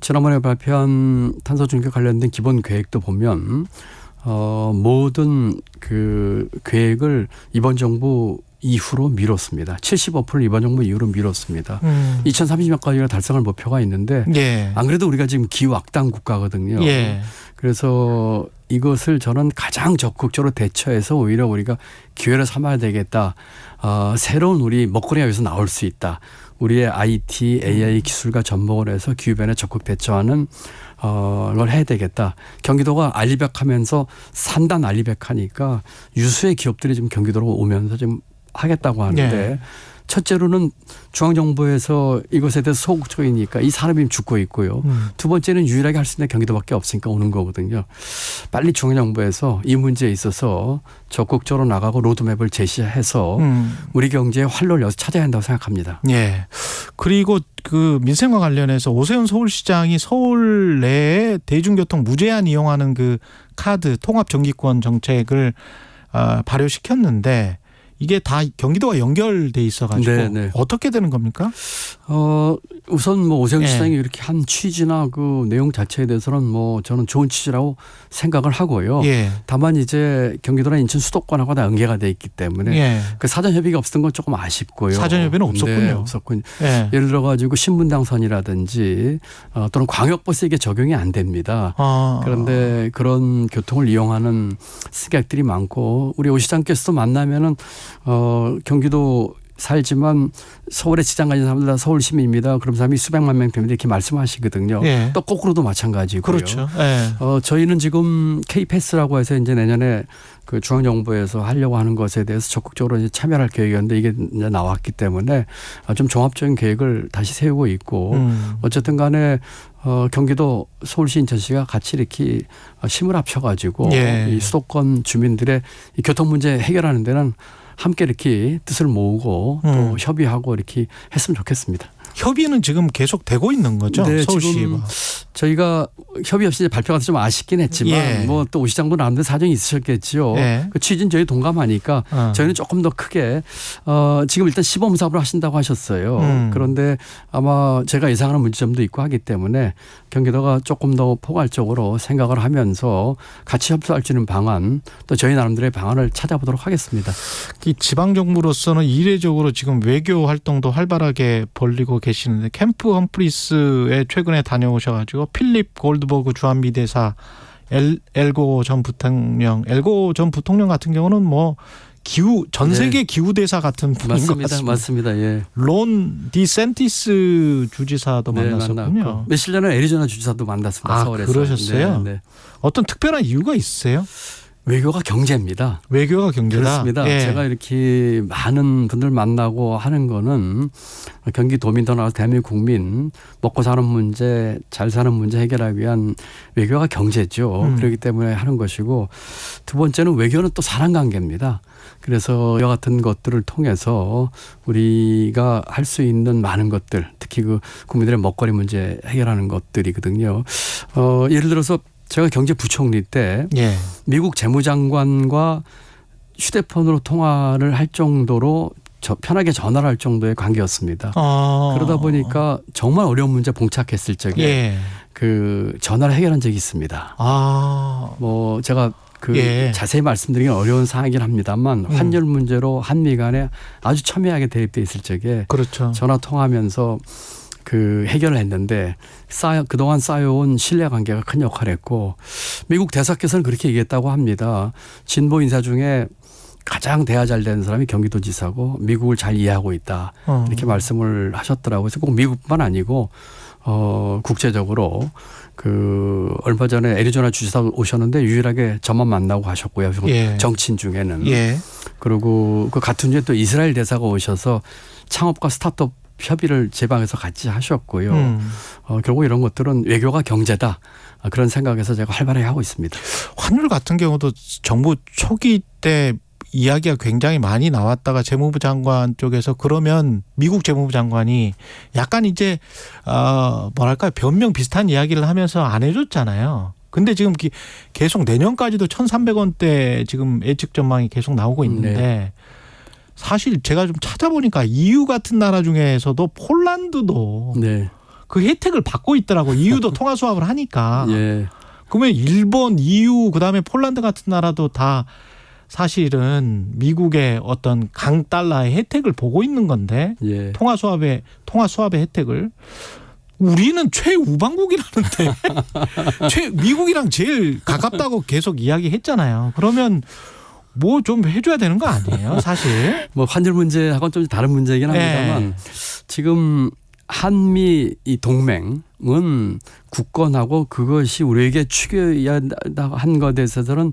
지난번에 발표한 탄소 중립 관련된 기본 계획도 보면 모든 그 계획을 이번 정부 이후로 미뤘습니다. 75% 이번 정부 이후로 미뤘습니다. 2030년까지가 달성할 목표가 있는데 예. 안 그래도 우리가 지금 기후 악당 국가거든요. 예. 그래서 이것을 저는 가장 적극적으로 대처해서 오히려 우리가 기회를 삼아야 되겠다. 새로운 우리 먹거리가 여기서 나올 수 있다. 우리의 IT, AI 기술과 접목을 해서 기후변화에 적극 대처하는 걸 해야 되겠다. 경기도가 알리백하면서 산단 알리백하니까 유수의 기업들이 지금 경기도로 오면서 지금 하겠다고 하는데 네. 첫째로는 중앙정부에서 이것에 대해서 소극적이니까 이 산업이 죽고 있고요. 두 번째는 유일하게 할 수 있는 경기도밖에 없으니까 오는 거거든요. 빨리 중앙정부에서 이 문제에 있어서 적극적으로 나가고 로드맵을 제시해서 우리 경제의 활로를 여기서 찾아야 한다고 생각합니다. 예. 그리고 그 민생과 관련해서 오세훈 서울시장이 서울 내에 대중교통 무제한 이용하는 그 카드 통합 정기권 정책을 발효시켰는데 이게 다 경기도와 연결돼 있어가지고 네네. 어떻게 되는 겁니까? 우선 뭐 오세훈 시장이 이렇게 한 취지나 그 내용 자체에 대해서는 뭐 저는 좋은 취지라고 생각을 하고요. 예. 다만 이제 경기도나 인천 수도권하고 다 연계가 돼 있기 때문에 예. 그 사전 협의가 없었던 건 조금 아쉽고요. 사전 협의는 없었군요. 네, 없었군요. 예. 예를 들어 가지고 신분당선이라든지 또는 광역버스 이게 적용이 안 됩니다. 그런데 그런 교통을 이용하는 승객들이 많고 우리 오 시장께서도 만나면은 경기도 살지만 서울에 지장 가진 사람들 다 서울 시민입니다. 그런 사람이 수백만 명 때문에 이렇게 말씀하시거든요. 예. 또 거꾸로도 마찬가지고요. 그렇죠. 예. 저희는 지금 K-패스라고 해서 이제 내년에 그 중앙정부에서 하려고 하는 것에 대해서 적극적으로 이제 참여할 계획이었는데 이게 이제 나왔기 때문에 좀 종합적인 계획을 다시 세우고 있고 어쨌든 간에 경기도 서울시 인천시가 같이 이렇게 힘을 합쳐가지고 예. 이 수도권 주민들의 이 교통 문제 해결하는 데는 함께 이렇게 뜻을 모으고 또 협의하고 이렇게 했으면 좋겠습니다. 협의는 지금 계속 되고 있는 거죠? 네, 서울시. 지금 저희가 협의 없이 발표가 좀 아쉽긴 했지만 예. 뭐 또 오 시장도 나름대로 사정이 있으셨겠죠. 예. 그 취지는 저희 동감하니까 저희는 조금 더 크게 지금 일단 시범 사업을 하신다고 하셨어요. 그런데 아마 제가 예상하는 문제점도 있고 하기 때문에 경기도가 조금 더 포괄적으로 생각을 하면서 같이 협조할 수 있는 방안 또 저희 나름대로의 방안을 찾아보도록 하겠습니다. 이 지방정부로서는 이례적으로 지금 외교 활동도 활발하게 벌리고 계시는데 캠프 험프리스에 최근에 다녀오셔가지고 필립 골드버그 주한미 대사 엘고 전 부통령 같은 경우는 뭐 전 세계 기후 대사 같은 분인 것 같습니다. 맞습니다. 예. 론 디센티스 주지사도 만났었군요. 며칠 전에 애리조나 주지사도 만났습니다. 서울에서. 그러셨어요? 네. 어떤 특별한 이유가 있으세요? 외교가 경제입니다. 외교가 경제다. 그렇습니다. 예. 제가 이렇게 많은 분들 만나고 하는 거는 경기도민도 나와서 대한민국 국민 먹고 사는 문제, 잘 사는 문제 해결하기 위한 외교가 경제죠. 그렇기 때문에 하는 것이고, 두 번째는 외교는 또 사람관계입니다. 그래서 이와 같은 것들을 통해서 우리가 할 수 있는 많은 것들, 특히 그 국민들의 먹거리 문제 해결하는 것들이거든요. 예를 들어서 제가 경제부총리 때 예. 미국 재무장관과 휴대폰으로 통화를 할 정도로 편하게 전화를 할 정도의 관계였습니다. 그러다 보니까 정말 어려운 문제 봉착했을 적에 예. 그 전화를 해결한 적이 있습니다. 뭐 제가 예. 자세히 말씀드리긴 어려운 상황이긴 합니다만 환율 문제로 한미 간에 아주 첨예하게 대립돼 있을 적에 그렇죠. 전화 통화하면서 그 해결을 했는데 그동안 쌓여온 신뢰관계가 큰 역할을 했고, 미국 대사께서는 그렇게 얘기했다고 합니다. 진보 인사 중에 가장 대화 잘 되는 사람이 경기도지사고 미국을 잘 이해하고 있다. 이렇게 말씀을 하셨더라고요. 그래서 꼭 미국뿐만 아니고 국제적으로 그 얼마 전에 애리조나 주지사 오셨는데 유일하게 저만 만나고 가셨고요. 예. 정치인 중에는. 예. 그리고 그 같은 주에 또 이스라엘 대사가 오셔서 창업과 스타트업 협의를 제 방에서 같이 하셨고요. 결국 이런 것들은 외교가 경제다. 그런 생각에서 제가 활발하게 하고 있습니다. 환율 같은 경우도 정부 초기 때 이야기가 굉장히 많이 나왔다가 재무부 장관 쪽에서 그러면 미국 재무부 장관이 약간 이제 뭐랄까요, 변명 비슷한 이야기를 하면서 안 해줬잖아요. 근데 지금 계속 내년까지도 1,300원대 지금 예측 전망이 계속 나오고 있는데 네. 사실 제가 좀 찾아보니까 EU 같은 나라 중에서도 폴란드도 네. 그 혜택을 받고 있더라고. EU도 통화 수합을 하니까. 예. 그러면 일본, EU 그다음에 폴란드 같은 나라도 다 사실은 미국의 어떤 강달러의 혜택을 보고 있는 건데 예. 통화 수합의 혜택을 우리는 최우방국이라는데 미국이랑 제일 가깝다고 계속 이야기했잖아요. 그러면 뭐 좀 해줘야 되는 거 아니에요, 사실? 뭐 환율 문제하고는 좀 다른 문제이긴 합니다만 지금 한미 이 동맹은 굳건하고 그것이 우리에게 추겨야 한 것에 있어서는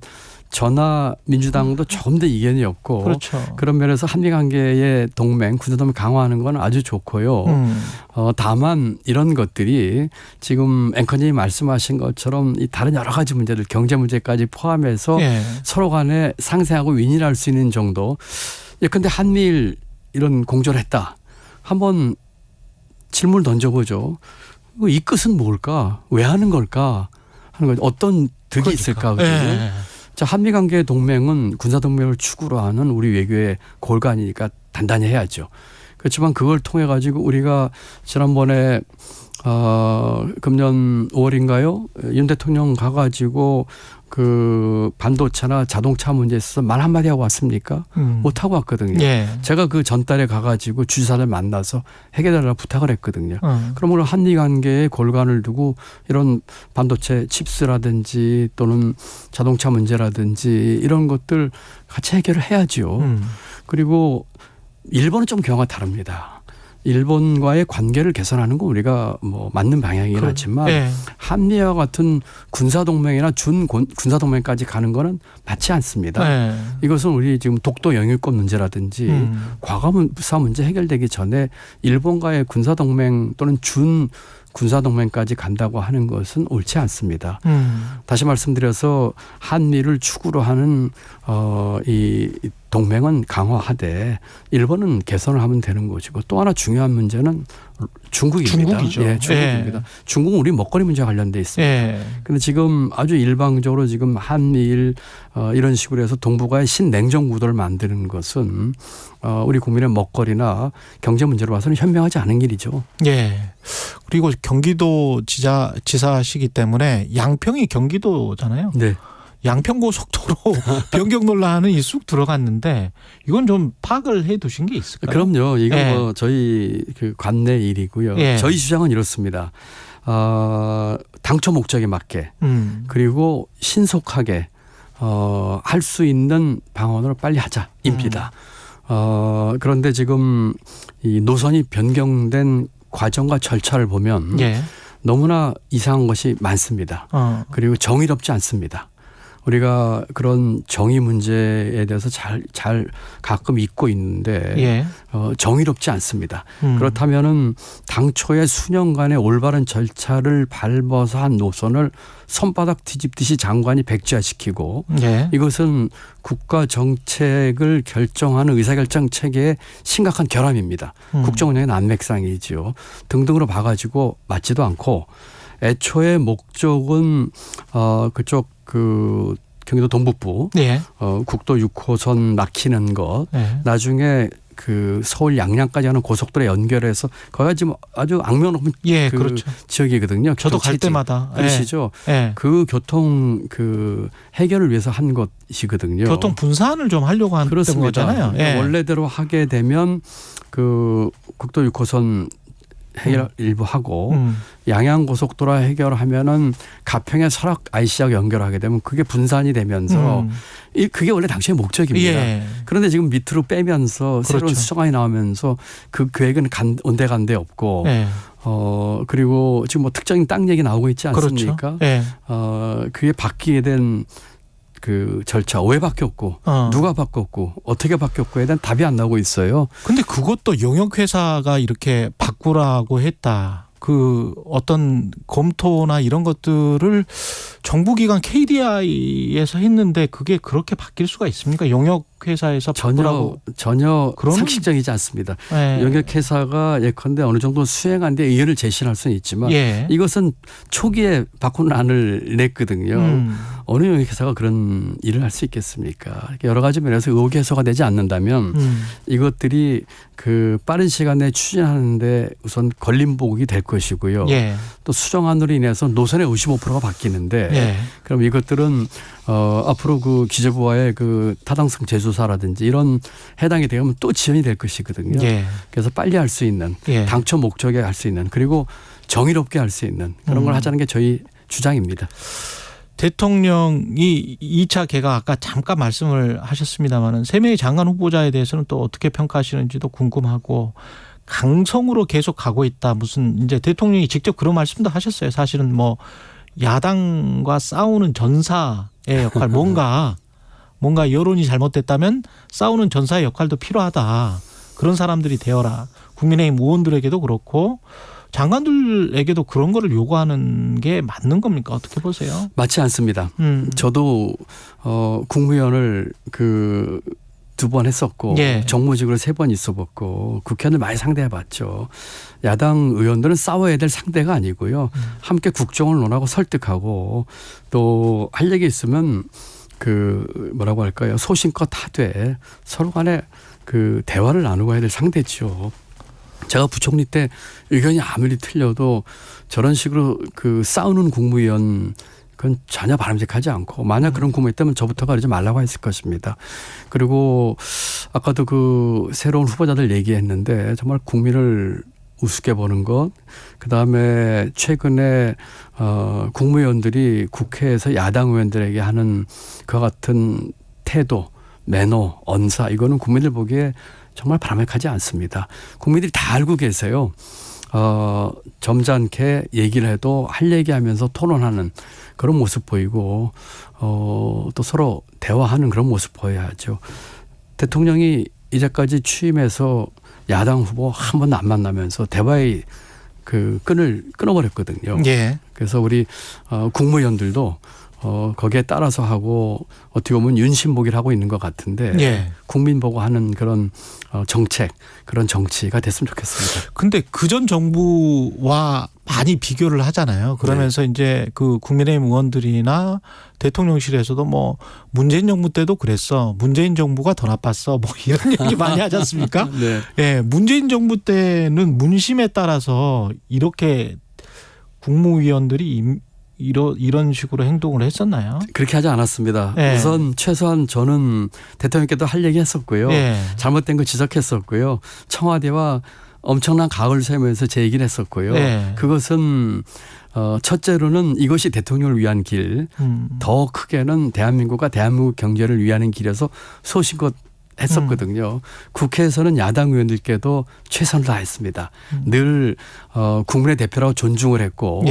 전하 민주당도 조금 더 이견이 없고 그렇죠. 그런 면에서 한미 관계의 동맹, 군사동맹 강화하는 건 아주 좋고요. 다만 이런 것들이 지금 앵커님이 말씀하신 것처럼 이 다른 여러 가지 문제들, 경제 문제까지 포함해서 예. 서로 간에 상생하고 윈윈할 수 있는 정도. 예컨대 한미일 이런 공조를 했다. 한번 질문을 던져보죠. 이 끝은 뭘까? 왜 하는 걸까? 하는 거죠. 어떤 득이 있을까? 예. 자, 한미 관계 동맹은 군사 동맹을 축으로 하는 우리 외교의 골간이니까 단단히 해야죠. 그렇지만 그걸 통해 가지고 우리가 지난번에 금년 5월인가요? 윤 대통령 가가지고 그 반도체나 자동차 문제에 있어서 말 한마디 하고 왔습니까? 못 하고 왔거든요. 예. 제가 그 전달에 가가지고 주지사를 만나서 해결해달라고 부탁을 했거든요. 그러므로 한미 관계에 골간을 두고 이런 반도체 칩스라든지 또는 자동차 문제라든지 이런 것들 같이 해결을 해야죠. 그리고 일본은 좀 경우가 다릅니다. 일본과의 관계를 개선하는 건 우리가 뭐 맞는 방향이긴 하지만 예. 한미와 같은 군사동맹이나 군사동맹까지 가는 거는 맞지 않습니다. 예. 이것은 우리 지금 독도 영유권 문제라든지 과거사 문제 해결되기 전에 일본과의 군사동맹 또는 군사동맹까지 간다고 하는 것은 옳지 않습니다. 다시 말씀드려서 한미를 축으로 하는 이 동맹은 강화하되 일본은 개선을 하면 되는 것이고 또 하나 중요한 문제는 중국입니다. 중국이죠. 예, 중국입니다. 예. 중국은 우리 먹거리 문제와 관련돼 있습니다. 그런데 예. 지금 아주 일방적으로 지금 한미일 이런 식으로 해서 동북아의 신냉전 구도를 만드는 것은 우리 국민의 먹거리나 경제 문제로 봐서는 현명하지 않은 일이죠. 예. 그리고 경기도 지사시기 때문에 양평이 경기도잖아요. 네. 양평고속도로 변경 논란이 쑥 들어갔는데 이건 좀 파악을 해 두신 게 있을까요? 그럼요. 이건 예. 뭐 저희 그 관내 일이고요. 예. 저희 주장은 이렇습니다. 당초 목적에 맞게 그리고 신속하게 할 수 있는 방안으로 빨리 하자입니다. 그런데 지금 이 노선이 변경된 과정과 절차를 보면 예. 너무나 이상한 것이 많습니다. 그리고 정의롭지 않습니다. 우리가 그런 정의 문제에 대해서 잘 가끔 잊고 있는데 예. 정의롭지 않습니다. 그렇다면은 당초에 수년간의 올바른 절차를 밟아서 한 노선을 손바닥 뒤집듯이 장관이 백지화시키고 예. 이것은 국가 정책을 결정하는 의사결정 체계의 심각한 결함입니다. 국정운영의 난맥상이지요. 등등으로 봐가지고 맞지도 않고 애초에 목적은 그쪽 경기도 동북부 예. 국도 6호선 막히는 것 예. 나중에 그 서울 양양까지 하는 고속도로에 연결해서 거기가 지금 아주 악명 높은 예, 그렇죠. 지역이거든요. 저도 갈 때마다 그러시죠. 예. 그 교통 해결을 위해서 한 것이거든요. 교통 분산을 좀 하려고 한 거잖아요. 그러니까 예. 원래대로 하게 되면 그 국도 6호선 해결 일부 하고 양양고속도로 해결하면은 가평에 설악 IC하고 연결하게 되면 그게 분산이 되면서 그게 원래 당시의 목적입니다. 예. 그런데 지금 밑으로 빼면서 그렇죠. 새로운 수정안이 나오면서 그 계획은 온데간데 없고 예. 그리고 지금 뭐 특정인 땅 얘기 나오고 있지 않습니까? 그렇죠. 예. 그게 바뀌게 된 그 절차 왜 바뀌었고 누가 바뀌었고 어떻게 바뀌었고에 대한 답이 안 나오고 있어요. 근데 그것도 용역회사가 이렇게 바꾸라고 했다. 그 어떤 검토나 이런 것들을 정부기관 KDI에서 했는데 그게 그렇게 바뀔 수가 있습니까? 용역회사에서 바꾸라고. 전혀 상식적이지 않습니다. 예. 용역회사가 예컨대 어느 정도 수행한 데 의견을 제시할 수는 있지만 예. 이것은 초기에 바꾸는 안을 냈거든요. 어느 용역회사가 그런 일을 할 수 있겠습니까? 여러 가지 면에서 의혹이 해소가 되지 않는다면 이것들이 그 빠른 시간에 추진하는데 우선 걸림복이 될 것이고요. 예. 또 수정안으로 인해서 노선의 55%가 바뀌는데 예. 그럼 이것들은 앞으로 그 기재부와의 그 타당성 재조사라든지 이런 해당이 되면 또 지연이 될 것이거든요. 예. 그래서 빨리 할 수 있는 예. 당초 목적에 할 수 있는 그리고 정의롭게 할 수 있는 그런 걸 하자는 게 저희 주장입니다. 대통령이 2차 개각 아까 잠깐 말씀을 하셨습니다마는 3명의 장관 후보자에 대해서는 또 어떻게 평가하시는지도 궁금하고 강성으로 계속 가고 있다. 무슨 이제 대통령이 직접 그런 말씀도 하셨어요. 사실은 뭐 야당과 싸우는 전사의 역할 뭔가 여론이 잘못됐다면 싸우는 전사의 역할도 필요하다. 그런 사람들이 되어라. 국민의힘 의원들에게도 그렇고 장관들에게도 그런 거를 요구하는 게 맞는 겁니까? 어떻게 보세요? 맞지 않습니다. 저도 국무위원을 그 2번 했었고 예. 정무직으로 3번 있어봤고 국회의원을 많이 상대해봤죠. 야당 의원들은 싸워야 될 상대가 아니고요. 함께 국정을 논하고 설득하고 또 할 얘기 있으면 그 뭐라고 할까요? 소신껏 하되 서로 간에 그 대화를 나누고 해야 될 상대죠. 제가 부총리 때 의견이 아무리 틀려도 저런 식으로 그 싸우는 국무위원 그건 전혀 바람직하지 않고 만약 그런 국무위원 있다면 저부터가 그러지 말라고 했을 것입니다. 그리고 아까도 그 새로운 후보자들 얘기했는데 정말 국민을 우습게 보는 것 그다음에 최근에 국무위원들이 국회에서 야당 의원들에게 하는 그와 같은 태도 매너 언사 이거는 국민들 보기에 정말 바람직하지 않습니다. 국민들이 다 알고 계세요. 점잖게 얘기를 해도 할 얘기하면서 토론하는 그런 모습 보이고 또 서로 대화하는 그런 모습 보여야죠. 대통령이 이제까지 취임해서 야당 후보 한 번도 안 만나면서 대화의 그 끈을 끊어버렸거든요. 예. 그래서 우리 국무위원들도 거기에 따라서 하고 어떻게 보면 윤심보기를 하고 있는 것 같은데 예. 국민 보고 하는 그런 정책 그런 정치가 됐으면 좋겠습니다. 근데 그전 정부와 많이 비교를 하잖아요. 그러면서 네. 이제 그 국민의힘 의원들이나 대통령실에서도 뭐 문재인 정부 때도 그랬어. 문재인 정부가 더 나빴어. 뭐 이런 얘기 많이 하지 않습니까? 네. 네. 문재인 정부 때는 문심에 따라서 이렇게 국무위원들이 이런 식으로 행동을 했었나요? 그렇게 하지 않았습니다. 네. 우선 최소한 저는 대통령께도 할 얘기 했었고요. 네. 잘못된 거 지적했었고요. 청와대와 엄청난 각을 세우면서 제 얘기를 했었고요. 네. 그것은 첫째로는 이것이 대통령을 위한 길, 더 크게는 대한민국과 대한민국 경제를 위하는 길에서 소신껏 했었거든요. 국회에서는 야당 의원들께도 최선을 다했습니다. 늘 국민의 대표라고 존중을 했고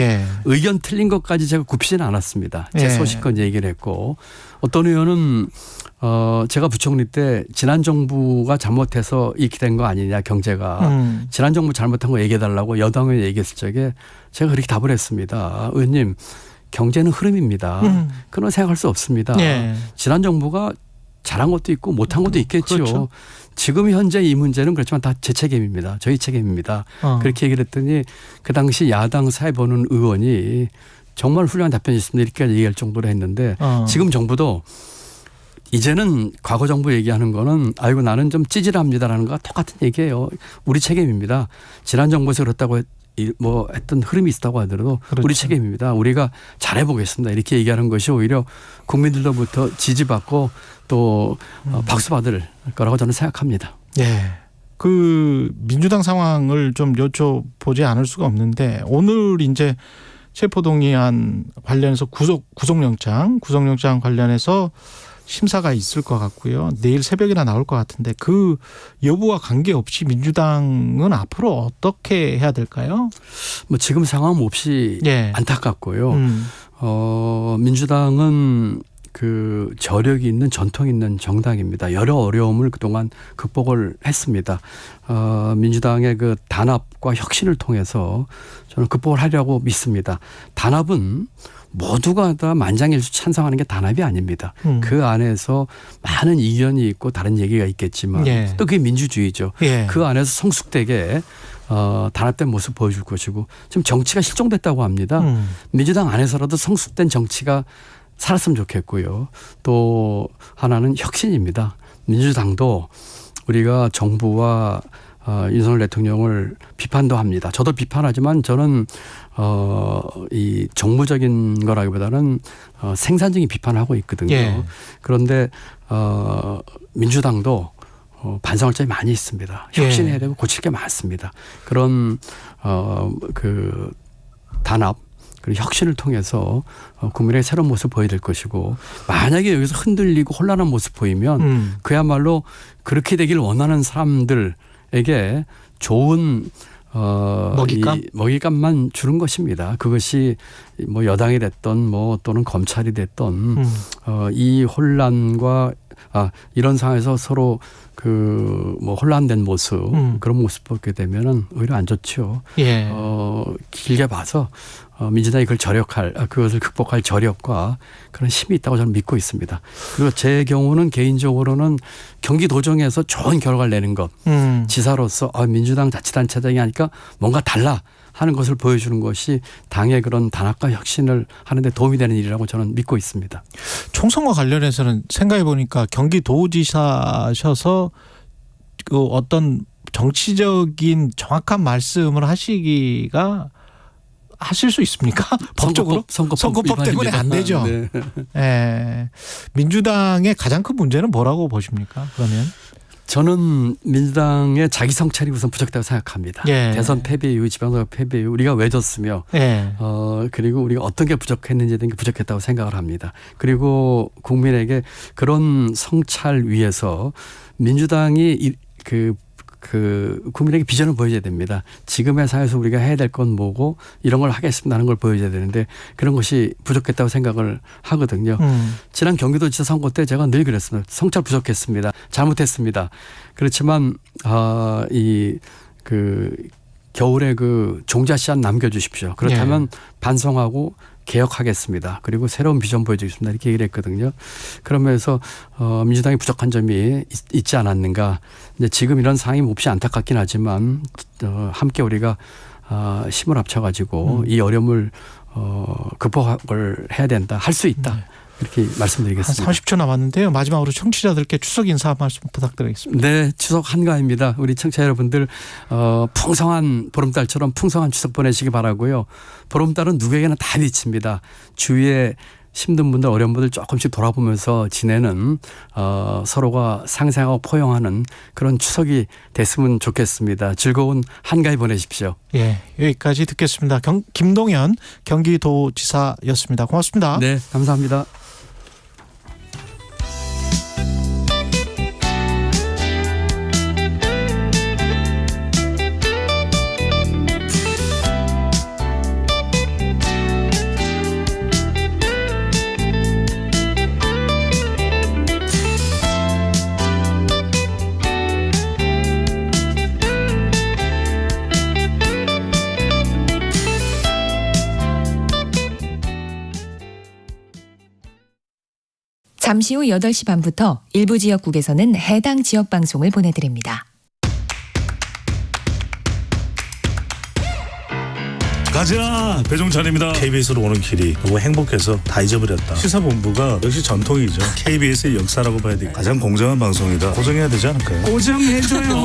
의견 틀린 것까지 제가 굽히지는 않았습니다. 제 소신껏 얘기를 했고 어떤 의원은 제가 부총리 때 지난 정부가 잘못해서 이렇게 된 거 아니냐 경제가 지난 정부 잘못한 거 얘기해달라고 여당 의원이 얘기했을 적에 제가 그렇게 답을 했습니다. 의원님 경제는 흐름입니다. 그런 생각할 수 없습니다. 지난 정부가 잘한 것도 있고 못한 것도 있겠죠. 그렇죠. 지금 현재 이 문제는 그렇지만 다 제 책임입니다. 저희 책임입니다. 그렇게 얘기를 했더니 그 당시 야당 사회보는 의원이 정말 훌륭한 답변이 있습니다. 이렇게 얘기할 정도로 했는데 지금 정부도 이제는 과거 정부 얘기하는 거는 아이고 나는 좀 찌질합니다라는 거와 똑같은 얘기예요. 우리 책임입니다. 지난 정부에서 그렇다고 뭐 했던 흐름이 있다고 하더라도 그렇죠. 우리 책임입니다. 우리가 잘해보겠습니다. 이렇게 얘기하는 것이 오히려 국민들로부터 지지받고 또 박수받을 거라고 저는 생각합니다. 그 민주당 상황을 좀 여쭤보지 않을 수가 없는데 오늘 이제 체포동의안 관련해서 구속영장 관련해서 심사가 있을 것 같고요. 내일 새벽이나 나올 것 같은데 그 여부와 관계없이 민주당은 앞으로 어떻게 해야 될까요? 뭐 지금 상황 몹시 안타깝고요. 민주당은 그 저력이 있는 전통 있는 정당입니다. 여러 어려움을 그동안 극복을 했습니다. 민주당의 그 단합과 혁신을 통해서 저는 극복을 하려고 믿습니다. 단합은 모두가 다 만장일치 찬성하는 게 단합이 아닙니다. 그 안에서 많은 이견이 있고 다른 얘기가 있겠지만 또 그게 민주주의죠. 그 안에서 성숙되게 단합된 모습 보여줄 것이고 지금 정치가 실종됐다고 합니다. 민주당 안에서라도 성숙된 정치가 살았으면 좋겠고요. 또 하나는 혁신입니다. 민주당도 우리가 정부와 윤석열 대통령을 비판도 합니다. 저도 비판하지만 저는 이 정무적인 거라기보다는 생산적인 비판을 하고 있거든요. 그런데 민주당도 반성할 점이 많이 있습니다. 혁신해야 되고 고칠 게 많습니다. 그런 그 단합 그리고 혁신을 통해서 국민의 새로운 모습을 보여야 될 것이고 만약에 여기서 흔들리고 혼란한 모습 보이면 그야말로 그렇게 되길 원하는 사람들에게 좋은 먹잇감만 주는 것입니다. 그것이 뭐 여당이 됐던 뭐 또는 검찰이 됐던 이 혼란과 이런 상황에서 서로 그 뭐 혼란된 모습 그런 모습 보게 되면은 오히려 안 좋죠. 길게 봐서 민주당이 그것을 극복할 저력과 그런 힘이 있다고 저는 믿고 있습니다. 그리고 제 경우는 개인적으로는 경기도정에서 좋은 결과를 내는 것, 지사로서 민주당 자치단체장이 하니까 뭔가 달라 하는 것을 보여주는 것이 당의 그런 단합과 혁신을 하는데 도움이 되는 일이라고 저는 믿고 있습니다. 총선과 관련해서는 생각해 보니까 경기도지사셔서 그 어떤 정치적인 정확한 말씀을 하시기가 하실 수 있습니까? 법적으로? 선거법 때문에 안 되죠. 민주당의 가장 큰 문제는 뭐라고 보십니까? 그러면? 저는 민주당의 자기 성찰이 우선 부족하다고 생각합니다. 대선 패배 이후 지방선거 패배 이후 우리가 왜 졌으며 그리고 우리가 어떤 게 부족했는지에 대한 게 부족했다고 생각을 합니다. 그리고 국민에게 그런 성찰 위해서 민주당이 국민에게 비전을 보여줘야 됩니다. 지금의 사회에서 우리가 해야 될 건 뭐고 이런 걸 하겠습니다 하는 걸 보여줘야 되는데 그런 것이 부족했다고 생각을 하거든요. 지난 경기도지사 선거 때 제가 늘 그랬습니다. 성찰 부족했습니다. 잘못했습니다. 그렇지만 겨울에 그 종자 씨앗 남겨주십시오. 그렇다면 반성하고 개혁하겠습니다. 그리고 새로운 비전 보여주겠습니다. 이렇게 얘기를 했거든요. 그러면서 민주당이 부족한 점이 있지 않았는가. 이제 지금 이런 상황이 몹시 안타깝긴 하지만 함께 우리가 힘을 합쳐가지고 이 어려움을 극복을 해야 된다. 할 수 있다. 이렇게 말씀드리겠습니다. 한 30초 남았는데요. 마지막으로 청취자들께 추석 인사 한 말씀 부탁드리겠습니다. 네. 추석 한가입니다. 우리 청취자 여러분들 풍성한 보름달처럼 풍성한 추석 보내시기 바라고요. 보름달은 누구에게나 다 미칩니다. 주위에 힘든 분들 어려운 분들 조금씩 돌아보면서 지내는 서로가 상생하고 포용하는 그런 추석이 됐으면 좋겠습니다. 즐거운 한가위 보내십시오. 여기까지 듣겠습니다. 김동연 경기도지사였습니다. 고맙습니다. 네. 감사합니다. 잠시 후 8시 반부터 일부 지역국에서는 해당 지역 방송을 보내드립니다. 가자 배종찬입니다. KBS로 오는 길이 너무 행복해서 다 잊어버렸다. 시사본부가 역시 전통이죠. KBS의 역사라고 봐야 돼. 가장 공정한 방송이다. 고정해야 되지 않을까요? 고정해줘요.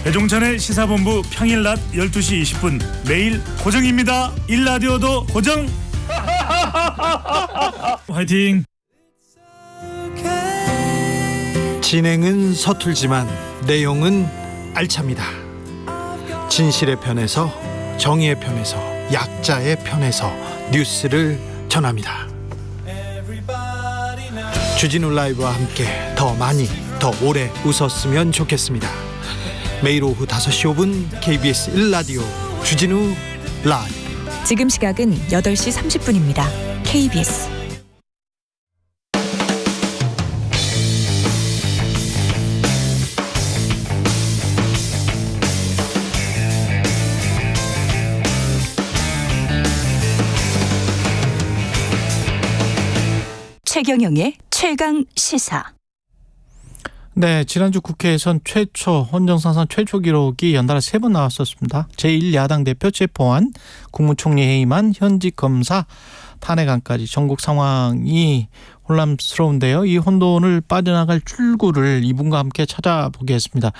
배종찬의 시사본부 평일 낮 12시 20분 매일 고정입니다. 일라디오도 고정. 화이팅. 진행은 서툴지만 내용은 알찹니다. 진실의 편에서, 정의의 편에서, 약자의 편에서 뉴스를 전합니다. 주진우 라이브와 함께 더 많이, 더 오래 웃었으면 좋겠습니다. 매일 오후 5시 5분 KBS 1라디오 주진우 라이브. 지금 시각은 8시 30분입니다. KBS 최경영의 최강 시사. 네, 지난주 국회에선 최초 헌정사상 최초 기록이 연달아 3번 나왔었습니다. 제1야당 대표 체포안, 국무총리 해임안, 현직 검사 탄핵안까지 전국 상황이 혼란스러운데요. 이 혼돈을 빠져나갈 출구를 이분과 함께 찾아보겠습니다.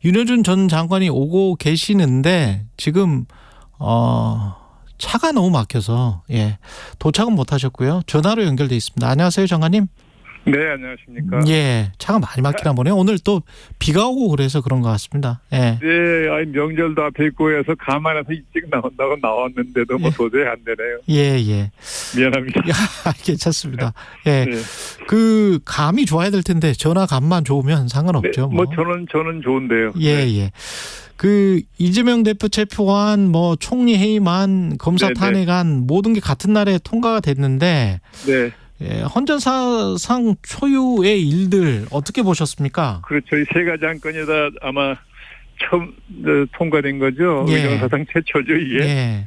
윤여준 전 장관이 오고 계시는데 지금 차가 너무 막혀서 도착은 못하셨고요. 전화로 연결돼 있습니다. 안녕하세요, 장관님. 네, 안녕하십니까. 예, 차가 많이 막히나 보네요. 오늘 또 비가 오고 그래서 그런 것 같습니다. 예. 네, 명절도 앞에 있고 해서 감안해서 일찍 나온다고 나왔는데도 뭐 도저히 안 되네요. 예. 미안합니다. 괜찮습니다. 예. 네. 그 감이 좋아야 될 텐데 전화 감만 좋으면 상관없죠. 네, 뭐 저는 좋은데요. 예. 그 이재명 대표 체포안, 뭐 총리 해임안, 검사 탄핵안 모든 게 같은 날에 통과가 됐는데. 네. 예, 헌정사상 초유의 일들 어떻게 보셨습니까? 그렇죠. 이 3가지 안건이 다 아마 처음 통과된 거죠. 헌정사상 최초죠, 이게.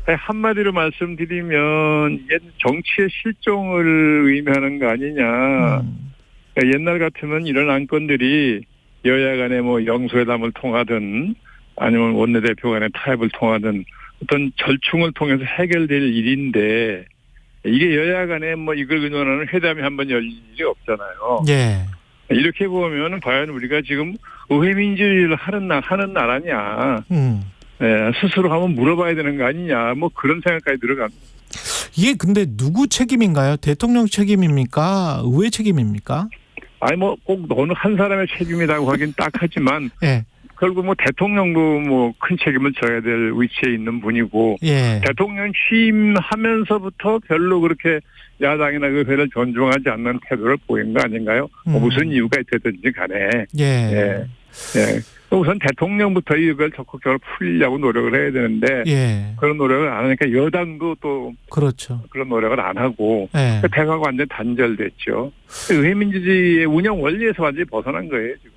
한마디로 말씀드리면 정치의 실종을 의미하는 거 아니냐. 옛날 같으면 이런 안건들이 여야 간에 뭐 영수회담을 통하든 아니면 원내대표 간의 타협을 통하든 어떤 절충을 통해서 해결될 일인데 이게 여야 간에 뭐 이걸 의논하는 회담이 한번 열릴 일이 없잖아요. 예. 이렇게 보면 과연 우리가 지금 의회민주주의를 하는 나라냐. 스스로 한번 물어봐야 되는 거 아니냐. 뭐 그런 생각까지 들어갑니다. 이게 근데 누구 책임인가요? 대통령 책임입니까? 의회 책임입니까? 아니 뭐 꼭 어느 한 사람의 책임이라고 하긴 딱하지만 결국 뭐 대통령도 뭐 큰 책임을 져야 될 위치에 있는 분이고 대통령 취임하면서부터 별로 그렇게 야당이나 의회를 존중하지 않는 태도를 보인 거 아닌가요? 뭐 무슨 이유가 있든지 간에. 우선 대통령부터 이걸 적극적으로 풀려고 노력을 해야 되는데 그런 노력을 안 하니까 여당도 또 그렇죠. 그런 노력을 안 하고 대화가 완전히 단절됐죠. 의회민주주의의 운영 원리에서 완전히 벗어난 거예요. 지금.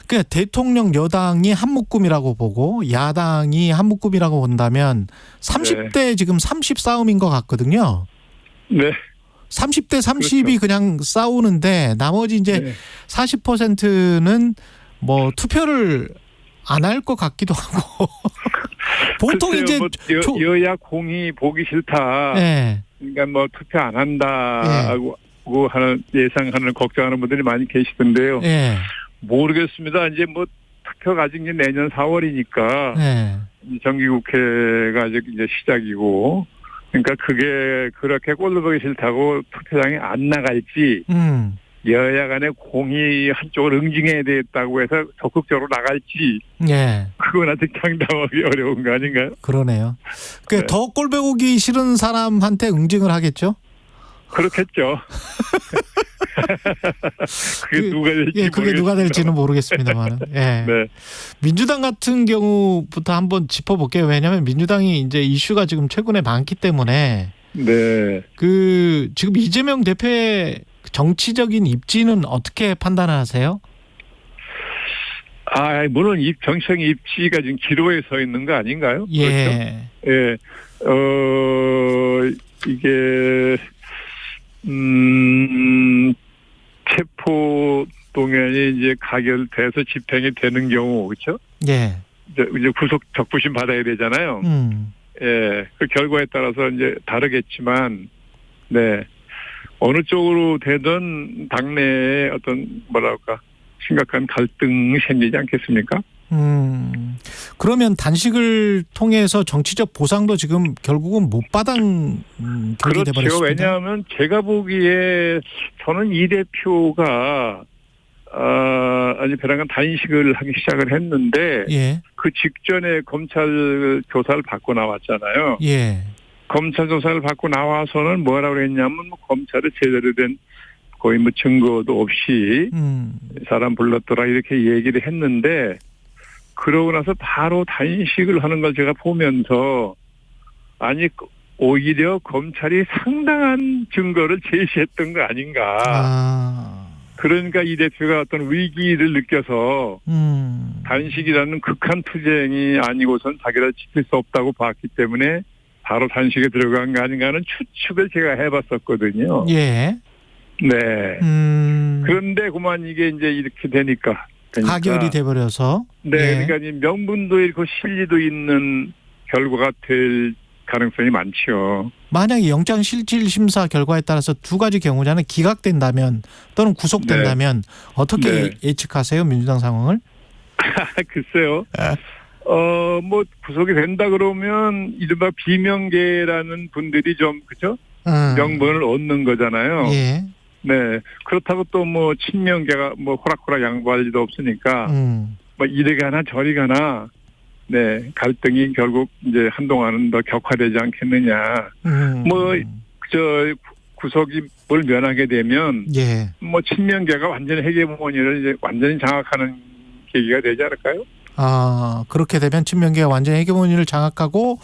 그러니까 대통령 여당이 한 묶음이라고 보고 야당이 한 묶음이라고 본다면 30대 지금 30 싸움인 것 같거든요. 네. 30대 30이 그렇죠. 그냥 싸우는데 나머지 이제 40%는 뭐 투표를 안 할 것 같기도 하고 보통 글쎄요, 이제 뭐 여야 공이 보기 싫다. 그러니까 뭐 투표 안 한다고 하는 예상하는 걱정하는 분들이 많이 계시던데요. 모르겠습니다. 이제 뭐 투표가 아직 이제 내년 4월이니까 정기국회가 아직 이제 시작이고. 그러니까 그게 그렇게 꼴로 보기 싫다고 투표장에 안 나갈지. 여야 간의 공이 한쪽을 응징해야 되겠다고 해서 적극적으로 나갈지 그건 아직 장담하기 어려운 거 아닌가요? 그러네요. 그러니까 더 꼴배우기 싫은 사람한테 응징을 하겠죠? 그렇겠죠. 그게 누가 될지는 모르겠습니다만. 민주당 같은 경우부터 한번 짚어볼게요. 왜냐하면 민주당이 이제 이슈가 지금 최근에 많기 때문에 그 지금 이재명 대표의 정치적인 입지는 어떻게 판단하세요? 물론 정치적인 입지가 지금 기로에 서 있는 거 아닌가요? 그렇죠? 이게 체포 동의안이 이제 가결돼서 집행이 되는 경우, 그렇죠? 예. 이제 구속 적부심 받아야 되잖아요. 예, 그 결과에 따라서 이제 다르겠지만, 네, 어느 쪽으로 되든 당내에 어떤 뭐랄까 심각한 갈등이 생기지 않겠습니까? 그러면 단식을 통해서 정치적 보상도 지금 결국은 못 받은 격이 돼버렸습니다. 그렇죠. 왜냐하면 제가 보기에 저는 이 대표가 아니 배란간 단식을 하기 시작을 했는데 예. 그 직전에 검찰 조사를 받고 나왔잖아요. 예. 검찰 조사를 받고 나와서는 뭐라고 그랬냐면 검찰이 제대로 된 거의 뭐 증거도 없이 사람 불렀더라 이렇게 얘기를 했는데 그러고 나서 바로 단식을 하는 걸 제가 보면서 아니 오히려 검찰이 상당한 증거를 제시했던 거 아닌가. 그러니까 이 대표가 어떤 위기를 느껴서 단식이라는 극한 투쟁이 아니고선 자기를 지킬 수 없다고 봤기 때문에 바로 단식에 들어간 거 아닌가 하는 추측을 제가 해봤었거든요. 예. 네. 그런데 그만 이게 이제 이렇게 되니까. 가결이 돼버려서. 네. 예. 그러니까 이 명분도 있고 실리도 있는 결과가 될 가능성이 많죠. 만약에 영장실질심사 결과에 따라서 두 가지 경우자는 기각된다면 또는 구속된다면 어떻게 예측하세요? 민주당 상황을? 글쎄요. 뭐 구속이 된다 그러면 이른바 비명계라는 분들이 좀 그죠? 명분을 얻는 거잖아요. 예. 네. 그렇다고 또 뭐 친명계가 뭐 호락호락 양보할 일도 없으니까 뭐 이리 가나 저리 가나 네 갈등이 결국 이제 한동안은 더 격화되지 않겠느냐. 뭐 저 구속이 뭘 면하게 되면 예. 뭐 친명계가 완전히 헤게모니를 이제 완전히 장악하는 계기가 되지 않을까요? 아 그렇게 되면 친명계가 완전히 헤게모니를 장악하고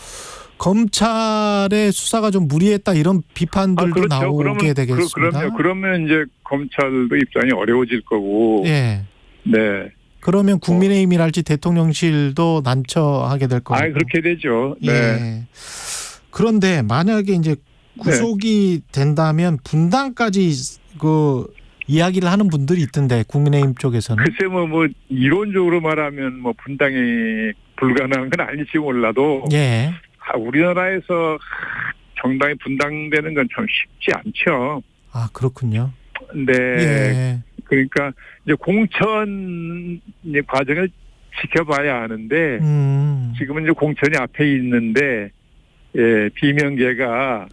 검찰의 수사가 좀 무리했다 이런 비판들도 그렇죠. 나오게 그러면, 되겠습니다. 그러면 이제 검찰도 입장이 어려워질 거고. 예. 네. 그러면 국민의힘이랄지 대통령실도 난처하게 될 거고. 그렇게 되죠. 네. 예. 그런데 만약에 이제 구속이 된다면 분당까지 그 이야기를 하는 분들이 있던데 국민의힘 쪽에서는. 글쎄 뭐 이론적으로 말하면 뭐 분당이 불가능한 건 아닐지 몰라도. 예. 우리나라에서 정당이 분당되는 건 참 쉽지 않죠. 아 그렇군요. 네. 예. 그러니까 이제 공천 과정을 지켜봐야 하는데 지금은 이제 공천이 앞에 있는데 예, 비명계가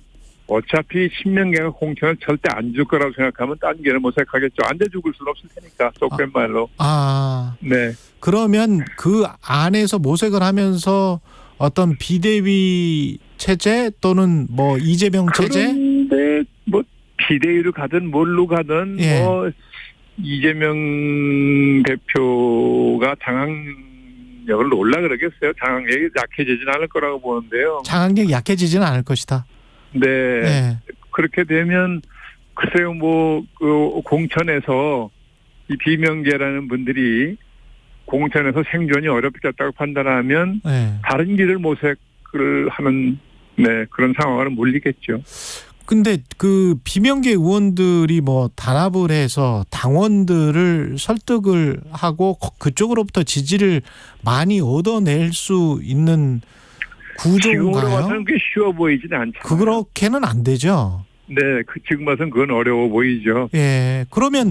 어차피 친명계가 공천을 절대 안 줄 거라고 생각하면 딴 게는 모색하겠죠. 앉아 죽을 수는 없을 테니까 속된 말로. 네. 그러면 그 안에서 모색을 하면서 어떤 비대위 체제 또는 뭐 이재명 체제? 그런데 뭐 비대위로 가든 뭘로 가든 뭐 이재명 대표가 장악력을 놓으려 그러겠어요. 장악력이 약해지진 않을 거라고 보는데요. 장악력이 약해지지는 않을 것이다. 네. 그렇게 되면 글쎄요 뭐 그 공천에서 이 비명계라는 분들이 공천에서 생존이 어렵겠다고 판단하면 다른 길을 모색을 하는 그런 상황을 몰리겠죠. 근데 그 비명계 의원들이 뭐 단합을 해서 당원들을 설득을 하고 그쪽으로부터 지지를 많이 얻어낼 수 있는 구조인가요? 지금으로 봐서는 그게 쉬워 보이지는 않죠. 그렇게는 안 되죠. 네, 지금 봐서는 그건 어려워 보이죠. 예, 그러면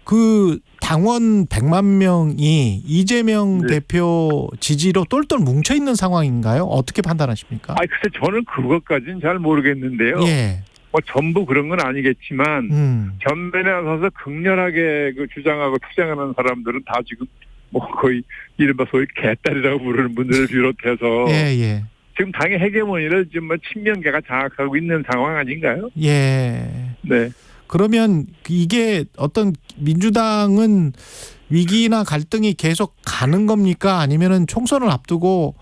그 당원 100만 명이 이재명 대표 지지로 똘똘 뭉쳐 있는 상황인가요? 어떻게 판단하십니까? 글쎄 저는 그것까지는 잘 모르겠는데요. 예. 뭐 전부 그런 건 아니겠지만 전면에 나서서 극렬하게 그 주장하고 투쟁하는 사람들은 다 지금 뭐 거의 이른바 소위 개딸이라고 부르는 분들을 비롯해서 지금 당의 헤게모니를 지금 뭐 친명계가 장악하고 있는 상황 아닌가요? 예. 네. 그러면 이게 어떤 민주당은 위기나 갈등이 계속 가는 겁니까? 아니면은 총선을 앞두고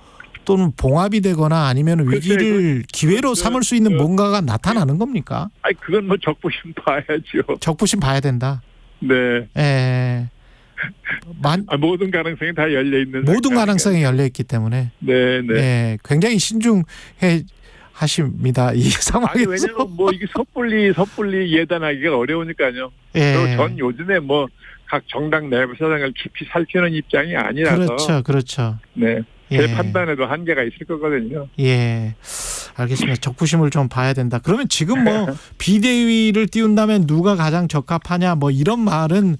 또는 봉합이 되거나 아니면 위기를 기회로 삼을 수 있는 뭔가가 나타나는 겁니까? 그건 뭐 적부심 봐야죠. 적부심 봐야 된다. 네. 예. 모든 가능성이 다 열려 있는. 모든 가능성이 열려 있기 때문에. 네. 굉장히 신중해 하십니다. 이 상황에서. 아니, 왜냐면 뭐 이게 섣불리 예단하기가 어려우니까요. 예. 그리고 전 요즘에 뭐 각 정당 내부 사정을 깊이 살피는 입장이 아니라서. 그렇죠. 네. 제 예. 판단에도 한계가 있을 거거든요. 예. 알겠습니다. 적부심을 좀 봐야 된다. 그러면 지금 뭐 비대위를 띄운다면 누가 가장 적합하냐 뭐 이런 말은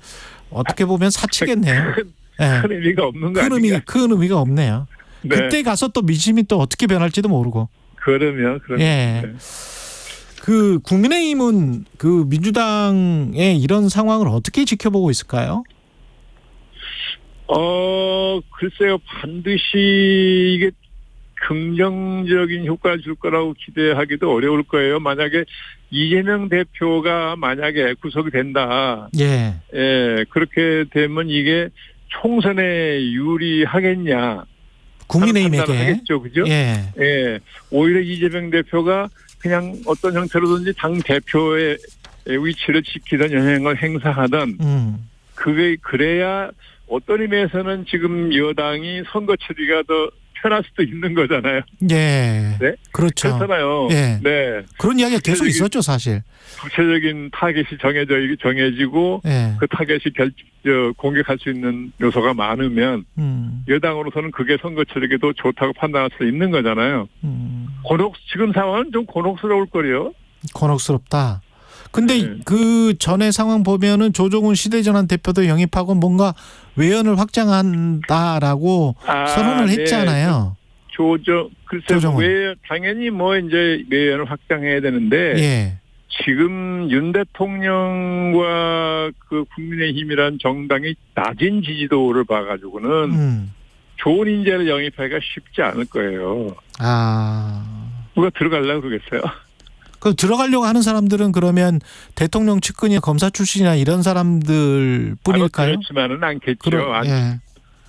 어떻게 보면 사치겠네요. 큰 의미가 없는 거 아닌가? 큰 의미가 없네요. 네. 그때 가서 또 민심이 또 어떻게 변할지도 모르고. 그러면. 예. 네. 그 국민의힘은 그 민주당의 이런 상황을 어떻게 지켜보고 있을까요? 글쎄요. 반드시 이게 긍정적인 효과를 줄 거라고 기대하기도 어려울 거예요. 만약에 이재명 대표가 만약에 구속이 된다. 예. 예, 그렇게 되면 이게 총선에 유리하겠냐. 국민의힘에게. 하겠죠. 그죠? 예. 예. 오히려 이재명 대표가 그냥 어떤 형태로든지 당 대표의 위치를 지키던 영향을 행사하던 그게 그래야 어떤 의미에서는 지금 여당이 선거 처리가 더 편할 수도 있는 거잖아요. 예. 네? 그렇죠. 그렇잖아요. 예. 네. 그런 이야기가 계속 있었죠, 사실. 구체적인 타겟이 정해지고 예. 그 타겟이 공격할 수 있는 요소가 많으면 여당으로서는 그게 선거 처리에도 좋다고 판단할 수 있는 거잖아요. 지금 상황은 좀 곤혹스러울 거요. 곤혹스럽다. 근데 그 전에 상황 보면은 조정훈 시대전환 대표도 영입하고 뭔가 외연을 확장한다라고 선언을 했잖아요. 글쎄 당연히 뭐 이제 외연을 확장해야 되는데 예. 지금 윤 대통령과 그 국민의힘이란 정당이 낮은 지지도를 봐가지고는 좋은 인재를 영입하기가 쉽지 않을 거예요. 누가 들어가려고 그러겠어요? 그 들어가려고 하는 사람들은 그러면 대통령 측근이나 검사 출신이나 이런 사람들 뿐일까요? 그렇지만은 않겠죠. 예.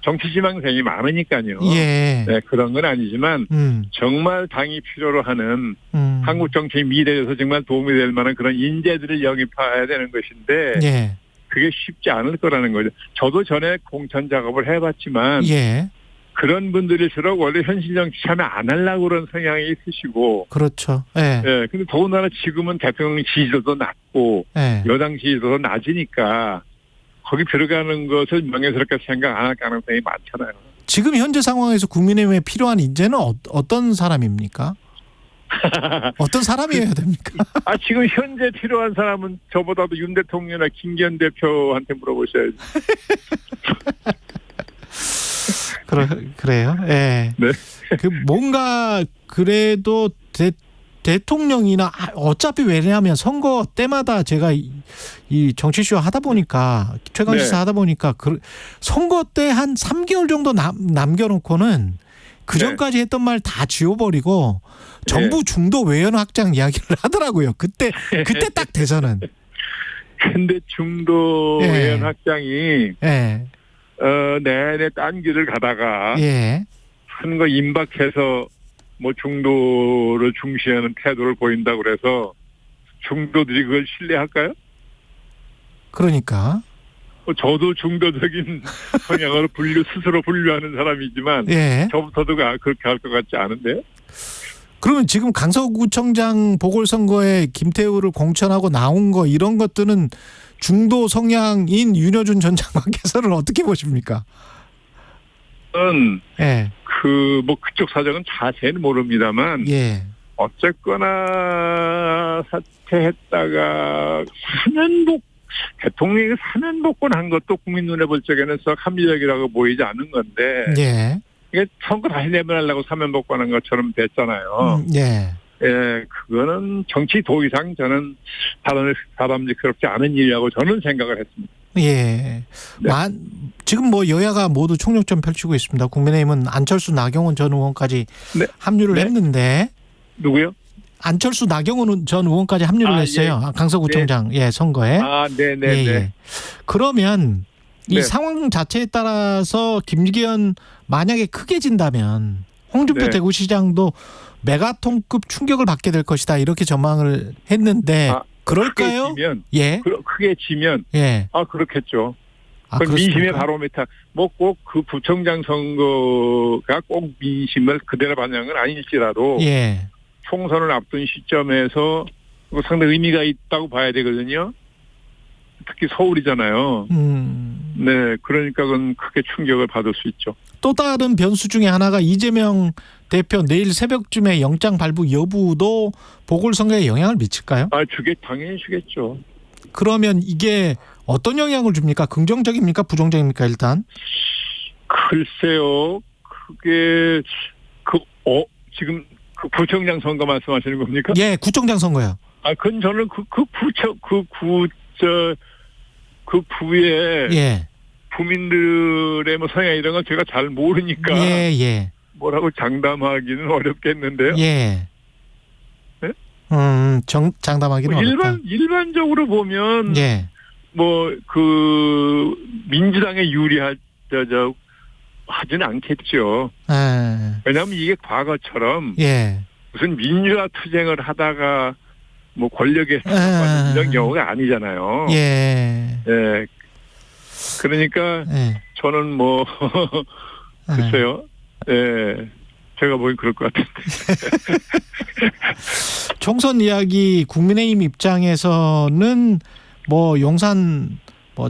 정치 지망생이 많으니까요. 예. 네, 그런 건 아니지만 정말 당이 필요로 하는 한국 정치의 미래에서 정말 도움이 될 만한 그런 인재들을 영입해야 되는 것인데 예. 그게 쉽지 않을 거라는 거죠. 저도 전에 공천 작업을 해봤지만 예. 그런 분들일수록 원래 현실 정치 참여 안 하려고 그런 성향이 있으시고. 그렇죠. 예. 예. 근데 더군다나 지금은 대통령 지지도도 낮고 예. 여당 지지도도 낮으니까 거기 들어가는 것을 명예스럽게 생각 안 할 가능성이 많잖아요. 지금 현재 상황에서 국민의힘에 필요한 인재는 어떤 사람입니까? 어떤 사람이어야 됩니까? 지금 현재 필요한 사람은 저보다도 윤 대통령이나 김기현 대표한테 물어보셔야지. 그래요? 예. 네. 그 뭔가 그래도 대통령이나 어차피 왜냐하면 선거 때마다 제가 이 정치쇼 하다 보니까 최강시사 하다 보니까 그 선거 때 한 3개월 정도 남겨놓고는 그 전까지 했던 말 다 지워버리고 전부 중도 외연 확장 이야기를 하더라고요. 그때 딱 대선은. 근데 중도 외연 확장이 내내 딴 길을 가다가 선거 임박해서 뭐 중도를 중시하는 태도를 보인다고 그래서 중도들이 그걸 신뢰할까요? 그러니까. 저도 중도적인 성향을 스스로 분류하는 사람이지만 저부터도 그렇게 할 것 같지 않은데요? 그러면 지금 강서구청장 보궐선거에 김태우를 공천하고 나온 거 이런 것들은 중도 성향인 윤여준 전 장관께서는 어떻게 보십니까? 그쪽 사정은 자세히는 모릅니다만 어쨌거나 사퇴했다가 대통령이 사면 복권한 것도 국민 눈에 볼 적에는 썩 합리적이라고 보이지 않는 건데 이게 선거 다시 내보내려고 사면 복권한 것처럼 됐잖아요. 그거는 정치 도의상 저는 바람직스럽지 않은 일이라고 저는 생각을 했습니다. 지금 뭐 여야가 모두 총력전 펼치고 있습니다. 국민의힘은 안철수 나경원 전 의원까지 합류를 했는데 누구요? 안철수 나경원 전 의원까지 합류를 했어요. 강서구청장 선거에. 그러면 이 상황 자체에 따라서 김기현 만약에 크게 진다면 홍준표 대구시장도 메가톤급 충격을 받게 될 것이다 이렇게 전망을 했는데 그럴까요? 크게 지면 그렇겠죠. 민심의 바로미터 꼭 그 부청장 선거가 꼭 민심을 그대로 반영은 아닐지라도 총선을 앞둔 시점에서 상당히 의미가 있다고 봐야 되거든요. 특히 서울이잖아요. 네, 그러니까 그건 크게 충격을 받을 수 있죠. 또 다른 변수 중에 하나가 이재명 대표 내일 새벽쯤에 영장 발부 여부도 보궐선거에 영향을 미칠까요? 당연히 주겠죠. 그러면 이게 어떤 영향을 줍니까? 긍정적입니까? 부정적입니까? 일단. 글쎄요. 그게 지금 그 구청장 선거 말씀하시는 겁니까? 예, 구청장 선거요. 그건 저는 그 구에 예. 부민들의 뭐 성향 이런 건 제가 잘 모르니까 예. 뭐라고 장담하기는 어렵겠는데요. 예. 네? 장담하기는 어렵다. 일반적으로 보면 예. 뭐 그 민주당에 유리하지는 않겠죠. 왜냐하면 이게 과거처럼 무슨 민주화 투쟁을 하다가 뭐 권력에 받는 이런 경우가 아니잖아요. 예. 그러니까 저는 뭐 글쎄요. 제가 보기엔 그럴 것 같은데. 총선 이야기 국민의힘 입장에서는 뭐 용산 뭐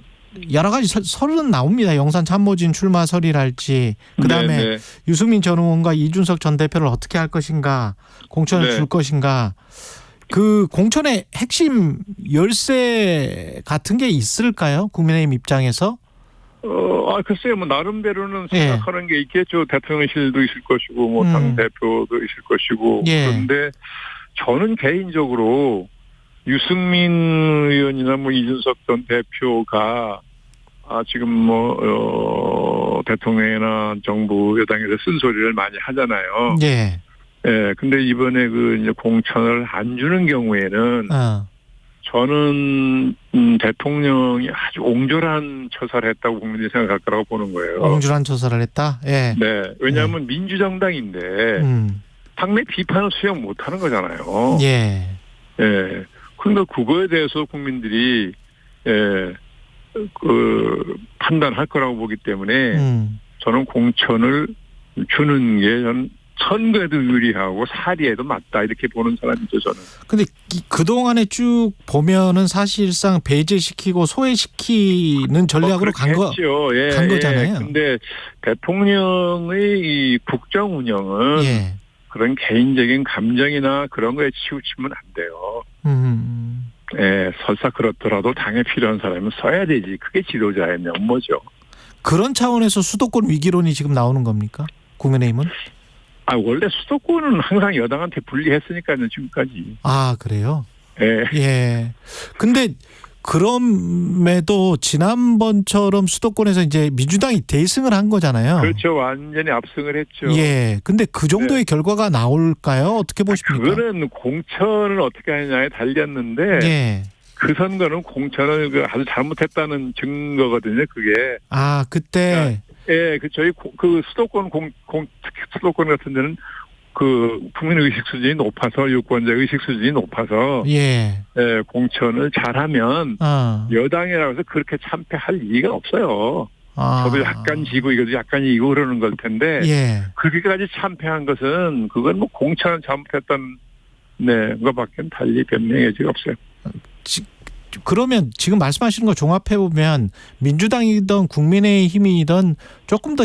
여러 가지 설은 나옵니다. 용산 참모진 출마설이랄지 그다음에 유승민 전 의원과 이준석 전 대표를 어떻게 할 것인가, 공천을 줄 것인가. 그 공천의 핵심 열쇠 같은 게 있을까요? 국민의힘 입장에서? 글쎄요. 뭐 나름대로는 생각하는 게 있겠죠. 대통령실도 있을 것이고 뭐 당대표도 있을 것이고. 그런데 저는 개인적으로 유승민 의원이나 뭐 이준석 전 대표가 지금 뭐 대통령이나 정부 여당에서 쓴소리를 많이 하잖아요. 근데 이번에 그 이제 공천을 안 주는 경우에는 저는 대통령이 아주 옹졸한 처사를 했다고 국민들이 생각할 거라고 보는 거예요. 옹졸한 처사를 했다? 네. 왜냐하면 민주정당인데 당내 비판을 수용 못하는 거잖아요. 그러니까 그거에 대해서 국민들이 그 판단할 거라고 보기 때문에 저는 공천을 주는 게 저는 선거에도 유리하고 사리에도 맞다 이렇게 보는 사람이죠 저는. 근데 그동안에 쭉 보면은 사실상 배제시키고 소외시키는 전략으로 간 거잖아요. 근데 대통령의 이 국정 운영은 그런 개인적인 감정이나 그런 거에 치우치면 안 돼요. 설사 그렇더라도 당에 필요한 사람은 서야 되지. 그게 지도자의 면모죠. 그런 차원에서 수도권 위기론이 지금 나오는 겁니까? 국민의힘은? 원래 수도권은 항상 여당한테 불리했으니까요, 지금까지. 그래요? 근데 그럼에도 지난번처럼 수도권에서 이제 민주당이 대승을 한 거잖아요. 그렇죠. 완전히 압승을 했죠. 근데 그 정도의 결과가 나올까요? 어떻게 보십니까? 그거는 공천을 어떻게 하느냐에 달렸는데 그 선거는 공천을 아주 잘못했다는 증거거든요. 그게. 그때. 저희 그 수도권 특히 수도권 같은 데는 그 국민 의식 수준이 높아서 유권자 의식 수준이 높아서 공천을 잘하면 여당이라고 해서 그렇게 참패할 이유가 없어요. 저도 약간 지고 이것도 약간 이고 그러는 걸 텐데 그렇게까지 참패한 것은 그건 뭐 공천을 잘못했던 그거밖에 달리 변명의 여지가 없어요. 그러면 지금 말씀하시는 거 종합해보면 민주당이든 국민의힘이든 조금 더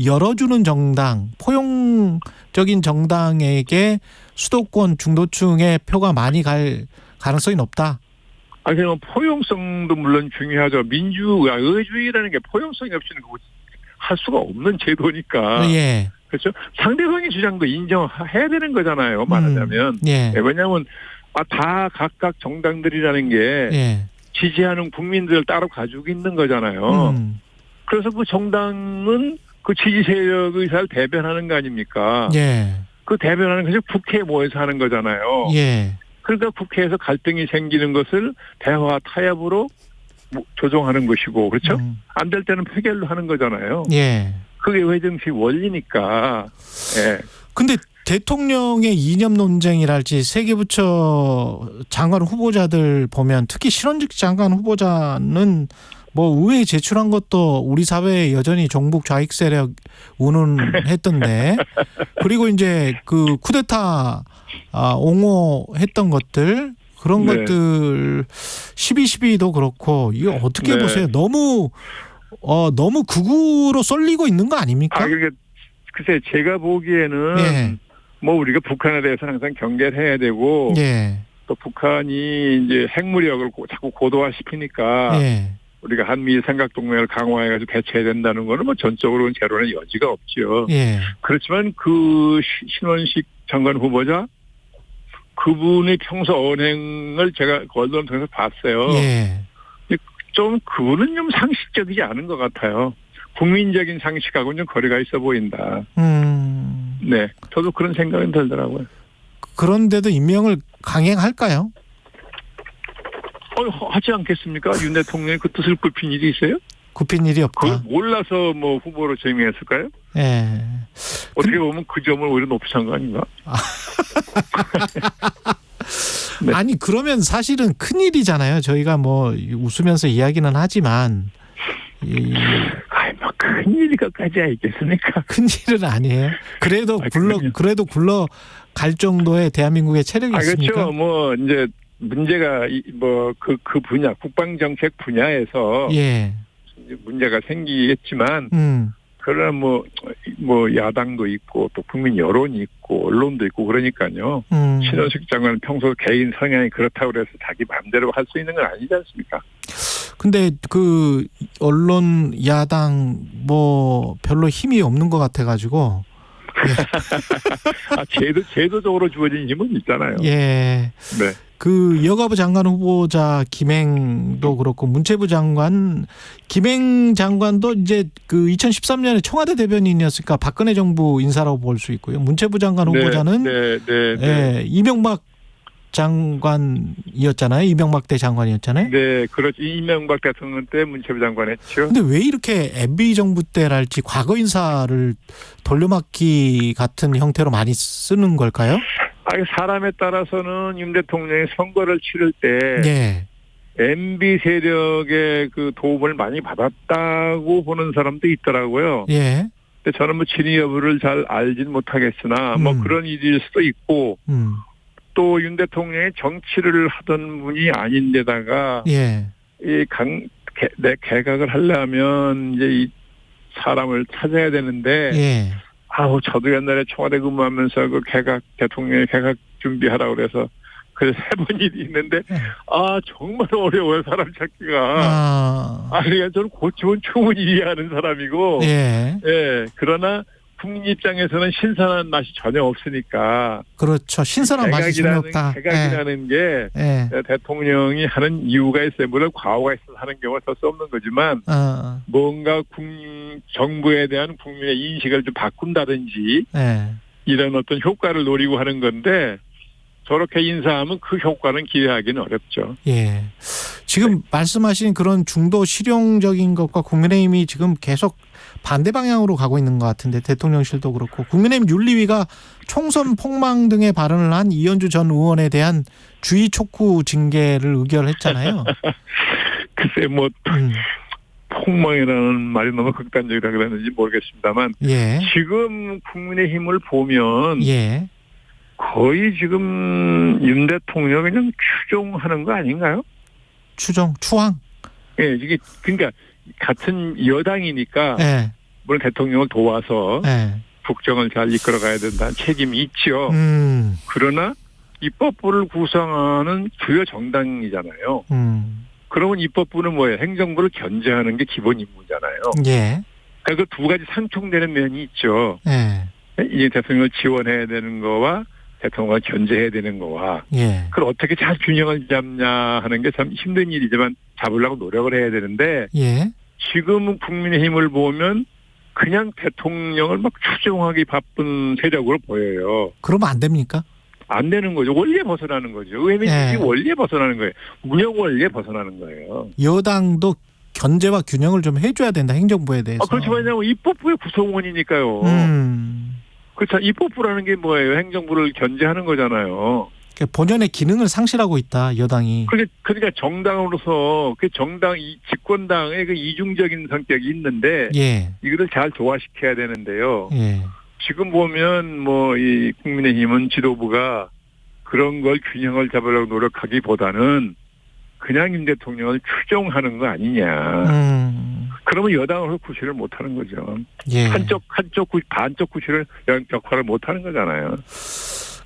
열어주는 정당, 포용적인 정당에게 수도권 중도층의 표가 많이 갈 가능성이 높다? 그냥 포용성도 물론 중요하죠. 의주의라는 게 포용성이 없이는 할 수가 없는 제도니까. 그렇죠? 상대방의 주장도 인정해야 되는 거잖아요. 말하자면. 왜냐하면 다 각각 정당들이라는 게 지지하는 국민들을 따로 가지고 있는 거잖아요. 그래서 그 정당은 그 지지 세력 의사를 대변하는 거 아닙니까? 그 대변하는 것이 국회에 모여서 하는 거잖아요. 그러니까 국회에서 갈등이 생기는 것을 대화 타협으로 조정하는 것이고, 그렇죠? 안 될 때는 표결로 하는 거잖아요. 그게 외정식 원리니까. 근데 대통령의 이념 논쟁이랄지 세계부처 장관 후보자들 보면 특히 실현직 장관 후보자는 뭐 의회에 제출한 것도 우리 사회에 여전히 종북 좌익 세력 운운했던데 그리고 이제 그 쿠데타 옹호했던 것들 그런 네. 것들 12.12도 그렇고 이거 어떻게 네. 보세요? 너무 극우로 쏠리고 있는 거 아닙니까? 글쎄 제가 보기에는 예. 뭐 우리가 북한에 대해서는 항상 경계를 해야 되고 예. 또 북한이 이제 핵무력을 자꾸 고도화시키니까 예. 우리가 한미 삼각동맹을 강화해가지고 대처해야 된다는 거는 뭐 전적으로는 제로는 여지가 없죠. 예. 그렇지만 그 신원식 장관 후보자 그분의 평소 언행을 제가 언론 통해서 봤어요. 예. 좀 그분은 좀 상식적이지 않은 것 같아요. 국민적인 상식하고는 좀 거리가 있어 보인다. 네, 저도 그런 생각이 들더라고요. 그런데도 임명을 강행할까요? 하지 않겠습니까? 윤 대통령이 그 뜻을 굽힌 일이 있어요? 굽힌 일이 없다. 그걸 몰라서 뭐 후보로 제명했을까요? 예. 어떻게 보면 그 점을 오히려 높이 산 거 아닌가? 네. 아니 그러면 사실은 큰일이잖아요. 저희가 뭐 웃으면서 이야기는 하지만 뭐 큰일이까지 알겠습니까? 큰일은 아니에요. 그래도 굴러 갈 정도의 대한민국의 체력이 있습니까? 그렇죠. 뭐 이제 문제가 뭐 그 분야 국방 정책 분야에서 예. 문제가 생기겠지만 그러나 뭐 야당도 있고 또 국민 여론이 있고 언론도 있고 그러니까요. 신원식 장관은 평소 개인 성향이 그렇다고 그래서 자기 마음대로 할 수 있는 건 아니지 않습니까? 근데 그 언론 야당 뭐 별로 힘이 없는 것 같아가지고. 제도적으로 주어진 힘은 있잖아요. 예. 네. 그 여가부 장관 후보자 김행도 그렇고 문체부 장관 김행 장관도 이제 그 2013년에 청와대 대변인이었으니까 박근혜 정부 인사라고 볼 수 있고요. 문체부 장관 후보자는 예, 이명박 장관이었잖아요. 이명박 때 장관이었잖아요. 네, 그렇죠. 이명박 대통령 때 문체부 장관 했죠. 근데 왜 이렇게 MB 정부 때랄지 과거 인사를 돌려막기 같은 형태로 많이 쓰는 걸까요? 사람에 따라서는 윤 대통령이 선거를 치를 때 MB 세력의 그 도움을 많이 받았다고 보는 사람도 있더라고요. 예. 근데 저는 뭐 진위 여부를 잘 알진 못하겠으나 뭐 그런 일일 수도 있고 또 윤 대통령이 정치를 하던 분이 아닌데다가 개각을 하려면 이제 이 사람을 찾아야 되는데 저도 옛날에 청와대 근무하면서 그 대통령의 개각 준비하라고 그래서 그래서 해본 일이 있는데 정말 어려워요 사람 찾기가. 그러니까 저는 고치면 충분히 이해하는 사람이고 그러나 국민 입장에서는 신선한 맛이 전혀 없으니까. 그렇죠. 신선한 맛이 전혀 없다. 개각이라는 게 대통령이 하는 이유가 있어요. 물론 과오가 있어서 하는 경우가 더 수 없는 거지만 뭔가 정부에 대한 국민의 인식을 좀 바꾼다든지 이런 어떤 효과를 노리고 하는 건데 저렇게 인사하면 그 효과는 기대하기는 어렵죠. 예. 지금 말씀하신 그런 중도 실용적인 것과 국민의힘이 지금 계속 반대 방향으로 가고 있는 것 같은데 대통령실도 그렇고 국민의힘 윤리위가 총선 폭망 등의 발언을 한 이현주 전 의원에 대한 주의 촉구 징계를 의결했잖아요. 글쎄 뭐 폭망이라는 말이 너무 극단적이라 그랬는지 모르겠습니다만 지금 국민의힘을 보면 거의 지금 윤 대통령 그냥 추종하는 거 아닌가요? 추앙? 예, 이게 그러니까 같은 여당이니까 물론 대통령을 도와서 국정을 잘 이끌어가야 된다는 책임이 있죠. 그러나 입법부를 구성하는 주요 정당이잖아요. 그러면 입법부는 뭐예요? 행정부를 견제하는 게 기본 임무잖아요. 그러니까 그 두 가지 상충되는 면이 있죠. 이 대통령을 지원해야 되는 거와 대통령을 견제해야 되는 거와 그걸 어떻게 잘 균형을 잡냐 하는 게 참 힘든 일이지만 잡으려고 노력을 해야 되는데 지금 국민의힘을 보면 그냥 대통령을 막 추종하기 바쁜 세력으로 보여요. 그러면 안 됩니까? 안 되는 거죠. 원리에 벗어나는 거죠. 의회민주주의 원리에 벗어나는 거예요. 운영 원리에 벗어나는 거예요. 여당도 견제와 균형을 좀 해줘야 된다. 행정부에 대해서. 그렇죠. 왜냐하면 입법부의 구성원이니까요. 그렇죠. 입법부라는 게 뭐예요? 행정부를 견제하는 거잖아요. 그러니까 본연의 기능을 상실하고 있다. 여당이. 그러니까 정당으로서 그 정당 집권당의 그 이중적인 성격이 있는데 이거를 잘 조화시켜야 되는데요. 지금 보면 뭐 이 국민의힘은 지도부가 그런 걸 균형을 잡으려고 노력하기보다는 그냥 윤 대통령을 추종하는 거 아니냐. 그러면 여당으로 구실을 못하는 거죠. 예. 반쪽 구실을 역할을 못하는 거잖아요.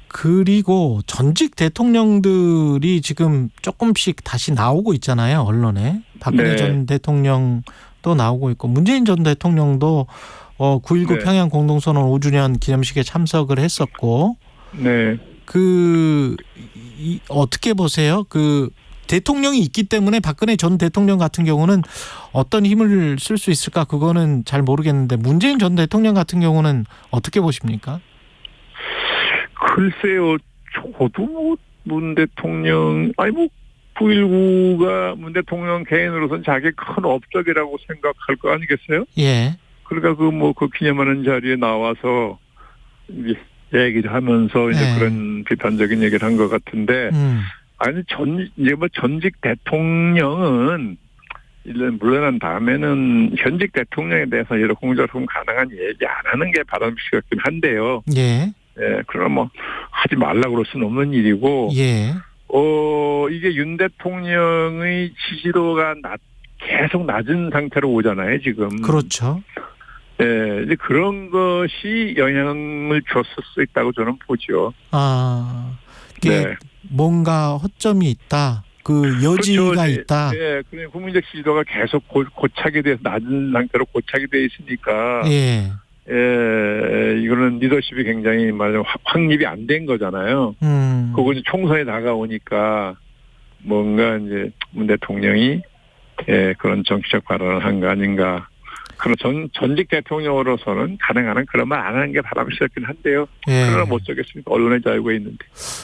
그리고 전직 대통령들이 지금 조금씩 다시 나오고 있잖아요, 언론에. 박근혜 네. 전 대통령도 나오고 있고 문재인 전 대통령도 9.19 네. 평양 공동선언 5주년 기념식에 참석을 했었고. 네. 어떻게 보세요? 대통령이 있기 때문에 박근혜 전 대통령 같은 경우는 어떤 힘을 쓸 수 있을까? 그거는 잘 모르겠는데 문재인 전 대통령 같은 경우는 어떻게 보십니까? 글쎄요. 저도 문 대통령 9.19가 문 대통령 개인으로서는 자기 큰 업적이라고 생각할 거 아니겠어요? 예. 그러니까 그 기념하는 자리에 나와서 얘기를 하면서 이제 그런 비판적인 얘기를 한 것 같은데 전직 대통령은 물러난 다음에는 현직 대통령에 대해서 여러 공적으로 가능한 얘기 안 하는 게 바람직하긴 한데요. 예. 예, 그럼 하지 말라고 그럴 수는 없는 일이고. 예. 이게 윤 대통령의 지지도가 계속 낮은 상태로 오잖아요, 지금. 그렇죠. 예, 이제 그런 것이 영향을 줬을 수 있다고 저는 보죠. 이게 뭔가 허점이 있다. 여지가 그렇죠. 있다. 예, 그냥 국민적 지지도가 계속 고착이 돼서 낮은 상태로 고착이 돼 있으니까. 예. 예, 이거는 리더십이 굉장히 확립이 안 된 거잖아요. 그거 이제 총선에 다가오니까 뭔가 이제 문 대통령이 그런 정치적 발언을 한 거 아닌가. 그런 전직 대통령으로서는 가능한 그런 말 안 하는 게 바람직하긴 한데요. 예. 그러나 못 저겠습니까? 언론의 자유가 있는데.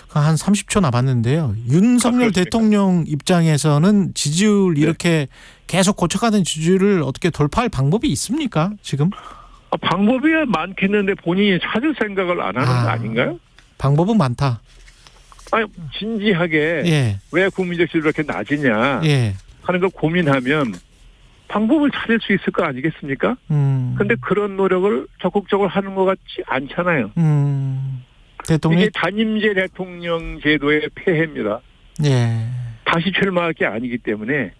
한 30초 남았는데요. 윤석열 대통령 입장에서는 지지율 이렇게 계속 고쳐가는 지지율을 어떻게 돌파할 방법이 있습니까? 지금? 방법이 많겠는데 본인이 찾을 생각을 안 하는 거 아닌가요? 방법은 많다. 진지하게 왜 국민적 지지율이 이렇게 낮으냐 하는 걸 고민하면 방법을 찾을 수 있을 거 아니겠습니까? 근데 그런 노력을 적극적으로 하는 것 같지 않잖아요. 이게 단임제 대통령 제도의 폐해입니다. 예. 다시 출마할 게 아니기 때문에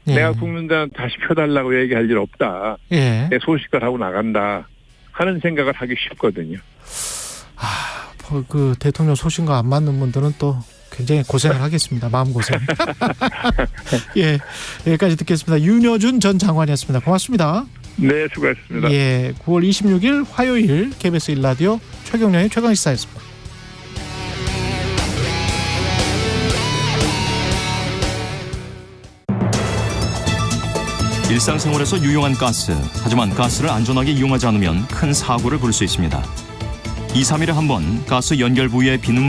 내가 국민들한테 다시 펴달라고 얘기할 일 없다. 내 소식을 하고 나간다 하는 생각을 하기 쉽거든요. 대통령 소신과 안 맞는 분들은 또 굉장히 고생을 하겠습니다. 마음고생. 예, 여기까지 듣겠습니다. 윤여준 전 장관이었습니다. 고맙습니다. 네, 수고하셨습니다. 9월 26일 화요일 KBS 1라디오 최경영의 최강시사였습니다. 일상생활에서 유용한 가스. 하지만 가스를 안전하게 이용하지 않으면 큰 사고를 부를 수 있습니다. 2, 3일에 한 번 가스 연결 부위에 비누